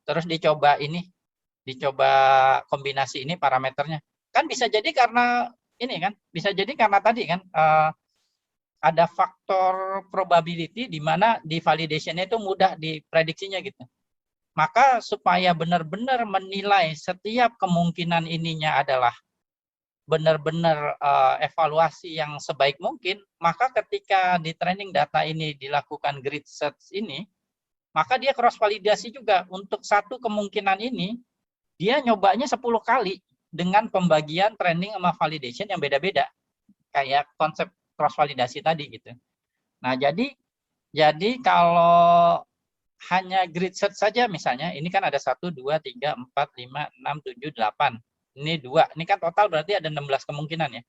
Terus dicoba kombinasi ini parameternya. Kan bisa jadi karena ini kan, bisa jadi karena tadi kan ada faktor probability di mana di validation-nya itu mudah diprediksinya gitu. Maka supaya benar-benar menilai setiap kemungkinan ininya adalah benar-benar evaluasi yang sebaik mungkin, maka ketika di training data ini dilakukan grid search ini, maka dia cross validasi juga untuk satu kemungkinan ini, dia nyobanya 10 kali dengan pembagian training sama validation yang beda-beda. Kayak konsep cross validasi tadi gitu. Nah, jadi kalau hanya grid search saja misalnya, ini kan ada 1, 2, 3, 4, 5, 6, 7, 8. Ini 2. Ini kan total berarti ada 16 kemungkinan ya.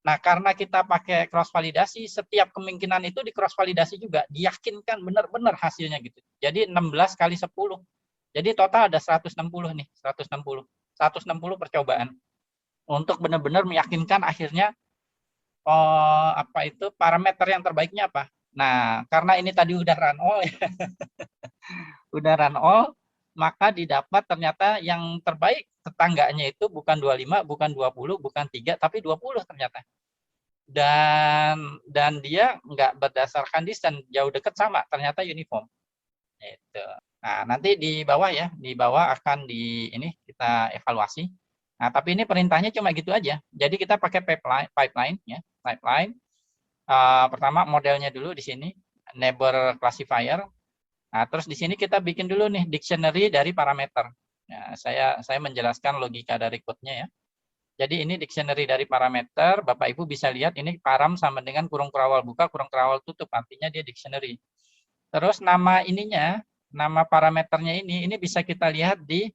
Nah, karena kita pakai cross validasi, setiap kemungkinan itu di cross validasi juga, diyakinkan benar-benar hasilnya gitu. Jadi 16 kali 10. Jadi total ada 160 nih, 160. 160 percobaan. Untuk benar-benar meyakinkan akhirnya apa itu parameter yang terbaiknya apa. Nah, karena ini tadi udah run all ya. Udah run all, maka didapat ternyata yang terbaik tetangganya itu bukan 25, bukan 20, bukan 3, tapi 20 ternyata. Dan dia nggak berdasarkan distance, jauh dekat sama, ternyata uniform. Itu. Nah, nanti di bawah ya, di bawah akan ini kita evaluasi. Nah, tapi ini perintahnya cuma gitu aja. Jadi kita pakai pipeline ya, pipeline. Pertama modelnya dulu di sini, neighbor classifier. Nah, terus di sini kita bikin dulu nih dictionary dari parameter. Nah, saya menjelaskan logika dari code-nya ya. Jadi ini dictionary dari parameter, Bapak Ibu bisa lihat ini param sama dengan kurung kerawal buka, kurung kerawal tutup, artinya dia dictionary. Terus nama ininya, nama parameternya ini bisa kita lihat di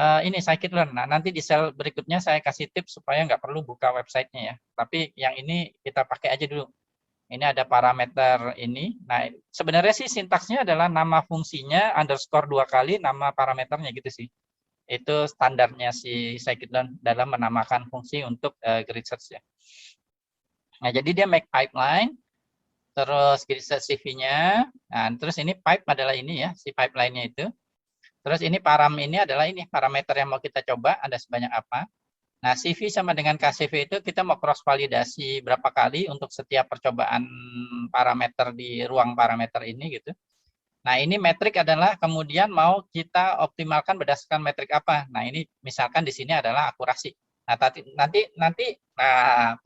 ini scikit-learn. Nah, nanti di sel berikutnya saya kasih tips supaya nggak perlu buka websitenya ya. Tapi yang ini kita pakai aja dulu. Ini ada parameter ini. Nah, sebenarnya sih sintaksnya adalah nama fungsinya underscore 2 kali nama parameternya gitu sih. Itu standarnya si scikit-learn dalam menamakan fungsi untuk grid search ya. Nah, jadi dia make pipeline, terus grid search CV-nya, nah, terus ini pipe adalah ini ya, si pipeline-nya itu. Terus ini param ini adalah ini parameter yang mau kita coba, ada sebanyak apa. Nah, CV sama dengan KCV itu kita mau cross validasi berapa kali untuk setiap percobaan parameter di ruang parameter ini gitu. Nah, ini metrik adalah kemudian mau kita optimalkan berdasarkan metrik apa. Nah, ini misalkan di sini adalah akurasi. Nah, nanti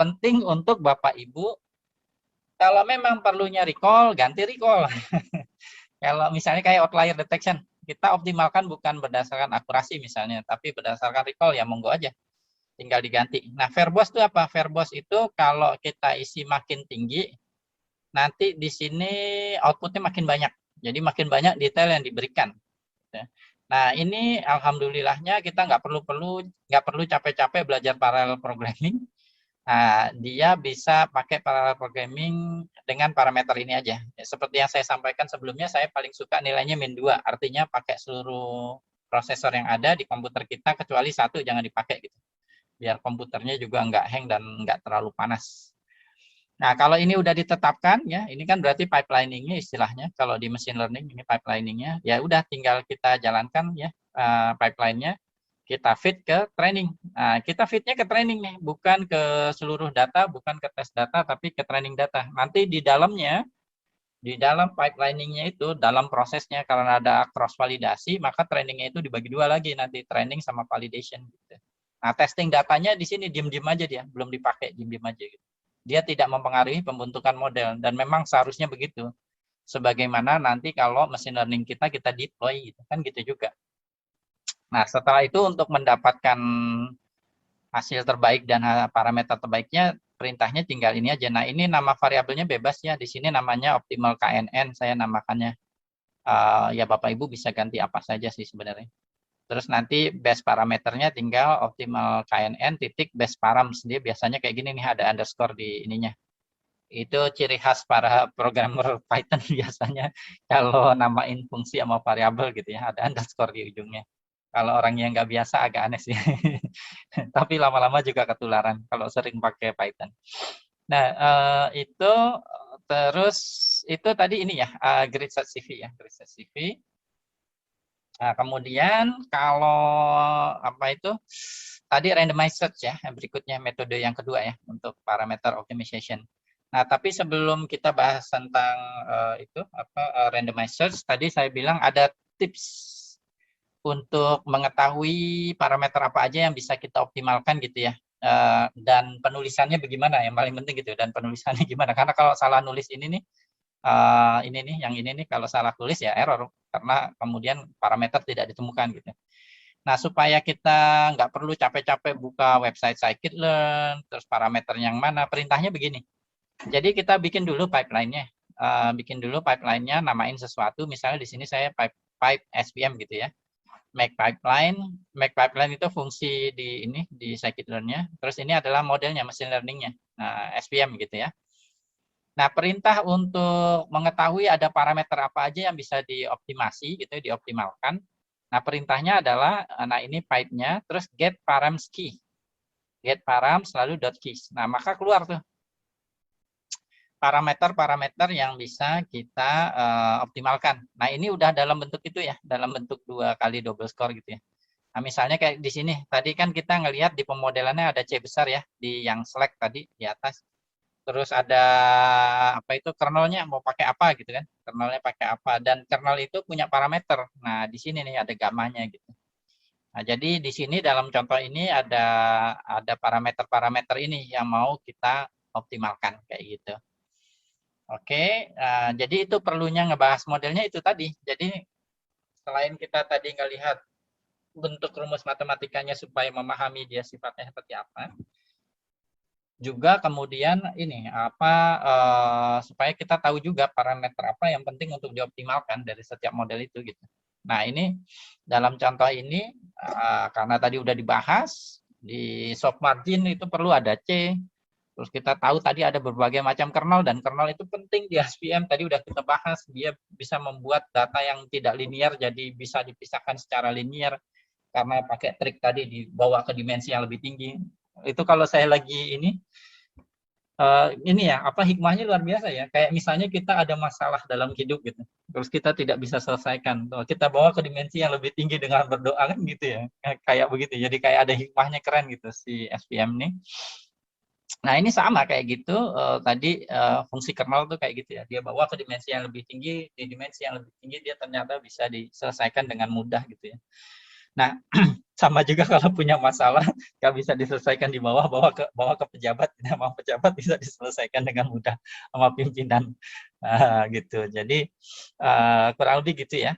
penting untuk Bapak Ibu kalau memang perlunya recall, ganti recall. Kalau misalnya kayak outlier detection, kita optimalkan bukan berdasarkan akurasi misalnya, tapi berdasarkan recall ya monggo aja. Tinggal diganti. Nah, verbose itu apa? Verbose itu kalau kita isi makin tinggi, nanti di sini outputnya makin banyak. Jadi makin banyak detail yang diberikan. Nah, ini alhamdulillahnya kita nggak perlu capek-capek belajar parallel programming. Nah, dia bisa pakai parallel programming dengan parameter ini aja. Seperti yang saya sampaikan sebelumnya, saya paling suka nilainya min 2. Artinya pakai seluruh prosesor yang ada di komputer kita, kecuali satu jangan dipakai gitu. Biar komputernya juga nggak hang dan nggak terlalu panas. Nah, kalau ini udah ditetapkan ya, ini kan berarti pipelining-nya istilahnya. Kalau di machine learning ini pipelining-nya, ya udah tinggal kita jalankan ya pipeline-nya, kita feed ke training. Nah, kita feed-nya ke training nih, bukan ke seluruh data, bukan ke tes data, tapi ke training data. Nanti di dalamnya, di dalam pipelining-nya itu, dalam prosesnya karena ada cross validasi, maka training-nya itu dibagi dua lagi nanti, training sama validation gitu. Nah, testing datanya di sini diem-diem aja dia, belum dipakai, diem-diem aja gitu. Dia tidak mempengaruhi pembentukan model dan memang seharusnya begitu. Sebagaimana nanti kalau machine learning kita deploy gitu kan gitu juga. Nah, setelah itu untuk mendapatkan hasil terbaik dan parameter terbaiknya perintahnya tinggal ini aja. Nah, ini nama variabelnya bebas ya. Di sini namanya optimal KNN saya namakannya. Ya Bapak Ibu bisa ganti apa saja sih sebenarnya. Terus nanti base parameternya tinggal optimal KNN titik base params. Dia biasanya kayak gini nih, ada underscore di ininya. Itu ciri khas para programmer Python biasanya kalau namain fungsi sama variabel gitu ya, ada underscore di ujungnya. Kalau orang yang nggak biasa agak aneh sih. Tapi lama-lama juga ketularan kalau sering pakai Python. Nah, itu terus itu tadi ini ya, grid search CV ya, grid search CV. Nah, kemudian kalau apa itu tadi randomized search ya, yang berikutnya metode yang kedua ya untuk parameter optimization. Nah, tapi sebelum kita bahas tentang itu apa randomized search, tadi saya bilang ada tips untuk mengetahui parameter apa aja yang bisa kita optimalkan gitu ya. dan penulisannya bagaimana, yang paling penting gitu, dan penulisannya gimana, karena kalau salah nulis ini nih, yang ini nih kalau salah tulis ya error, karena kemudian parameter tidak ditemukan gitu. Nah, supaya kita nggak perlu capek-capek buka website scikit-learn, terus parameter yang mana, perintahnya begini. Jadi kita bikin dulu pipeline-nya. Namain sesuatu, misalnya di sini saya pipe SVM gitu ya. Make pipeline itu fungsi di scikit-learn-nya. Terus ini adalah modelnya, machine learning-nya. Nah, SVM gitu ya. Nah, perintah untuk mengetahui ada parameter apa aja yang bisa dioptimasi gitu, dioptimalkan. Nah, perintahnya adalah, nah ini pipe-nya, terus get params key. Get params lalu dot keys. Nah, maka keluar tuh parameter-parameter yang bisa kita optimalkan. Nah, ini udah dalam bentuk itu ya, dalam bentuk 2 kali double score gitu ya. Nah, misalnya kayak di sini, tadi kan kita ngelihat di pemodelannya ada C besar ya, di yang select tadi di atas. Terus ada apa itu kernelnya mau pakai apa gitu kan, kernelnya pakai apa, dan kernel itu punya parameter. Nah, di sini nih ada gamanya gitu. Nah, jadi di sini dalam contoh ini ada parameter-parameter ini yang mau kita optimalkan kayak gitu. Oke, jadi itu perlunya ngebahas modelnya itu tadi. Jadi selain kita tadi ngelihat bentuk rumus matematikanya supaya memahami dia sifatnya seperti apa, juga kemudian ini supaya kita tahu juga parameter apa yang penting untuk dioptimalkan dari setiap model itu gitu. Nah, ini dalam contoh ini karena tadi udah dibahas di soft margin itu perlu ada C. Terus kita tahu tadi ada berbagai macam kernel, dan kernel itu penting di SVM, tadi udah kita bahas, dia bisa membuat data yang tidak linear jadi bisa dipisahkan secara linear karena pakai trik tadi dibawa ke dimensi yang lebih tinggi. Itu kalau saya lagi ini ya, hikmahnya luar biasa ya. Kayak misalnya kita ada masalah dalam hidup gitu, terus kita tidak bisa selesaikan, kita bawa ke dimensi yang lebih tinggi dengan berdoa kan gitu ya, kayak begitu. Jadi kayak ada hikmahnya keren gitu si SVM nih. Nah, ini sama kayak gitu, tadi fungsi kernel tuh kayak gitu ya, dia bawa ke dimensi yang lebih tinggi, di dimensi yang lebih tinggi dia ternyata bisa diselesaikan dengan mudah gitu ya. Nah, sama juga kalau punya masalah nggak bisa diselesaikan di bawah, bawa ke pejabat, sama pejabat bisa diselesaikan dengan mudah sama pimpinan, gitu. Jadi kurang lebih gitu ya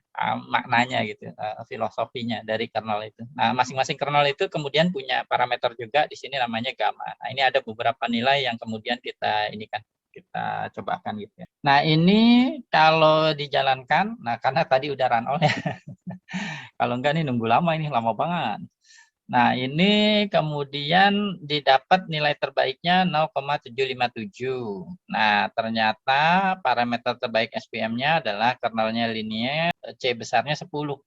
maknanya gitu, filosofinya dari kernel itu. Nah, masing-masing kernel itu kemudian punya parameter juga, di sini namanya gamma. Nah, ini ada beberapa nilai yang kemudian kita kita cobakan gitu ya. Nah, ini kalau dijalankan, nah karena tadi udah run all ya. Kalau enggak nih nunggu lama, ini lama banget. Nah, ini kemudian didapat nilai terbaiknya 0,757. Nah, ternyata parameter terbaik SPM-nya adalah kernelnya linear, C besarnya 10.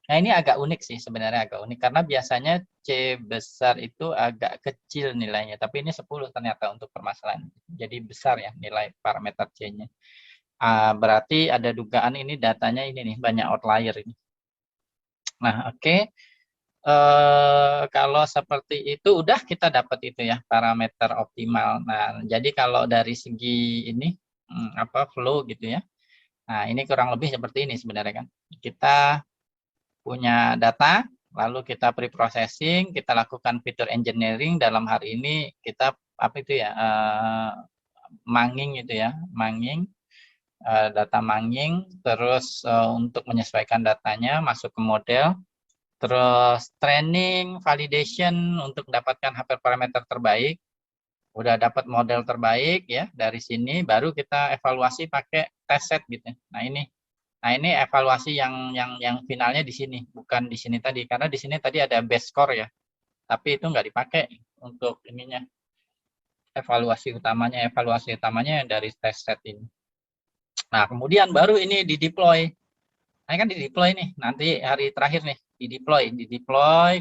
Nah, ini agak unik sih sebenarnya, agak unik karena biasanya C besar itu agak kecil nilainya, tapi ini 10 ternyata untuk permasalahan. Jadi besar ya nilai parameter C-nya. Berarti ada dugaan ini datanya ini nih, banyak outlier ini. Nah, oke. Kalau seperti itu udah kita dapat itu ya parameter optimal. Nah, jadi kalau dari segi ini flow gitu ya. Nah, ini kurang lebih seperti ini sebenarnya kan. Kita punya data, lalu kita pre-processing, kita lakukan fitur engineering. Dalam hari ini kita manging itu ya, data manging, terus untuk menyesuaikan datanya masuk ke model. Terus training, validation untuk mendapatkan hyperparameter terbaik. Udah dapat model terbaik ya, dari sini baru kita evaluasi pakai test set gitu. Nah, ini evaluasi yang finalnya di sini, bukan di sini tadi, karena di sini tadi ada base score ya. Tapi itu nggak dipakai untuk ininya. Evaluasi utamanya yang dari test set ini. Nah, kemudian baru ini di-deploy. Nah, kan di-deploy nih, nanti hari terakhir nih, di-deploy,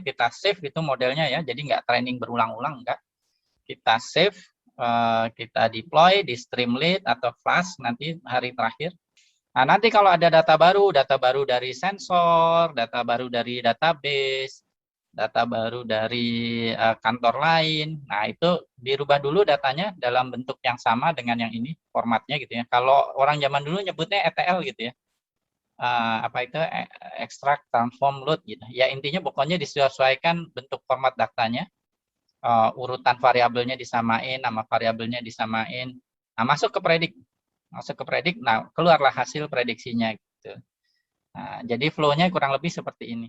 kita save itu modelnya ya, jadi nggak training berulang-ulang, enggak. Kita save, kita deploy di Streamlit atau Flash nanti hari terakhir. Nah, nanti kalau ada data baru dari sensor, data baru dari database, data baru dari kantor lain, nah itu dirubah dulu datanya dalam bentuk yang sama dengan yang ini, formatnya gitu ya. Kalau orang zaman dulu nyebutnya ETL gitu ya. Extract, transform, load gitu. Ya intinya pokoknya disesuaikan bentuk format datanya. urutan variabelnya disamain, nama variabelnya disamain. Nah, masuk ke predik, nah keluarlah hasil prediksinya gitu. Nah, jadi flow-nya kurang lebih seperti ini.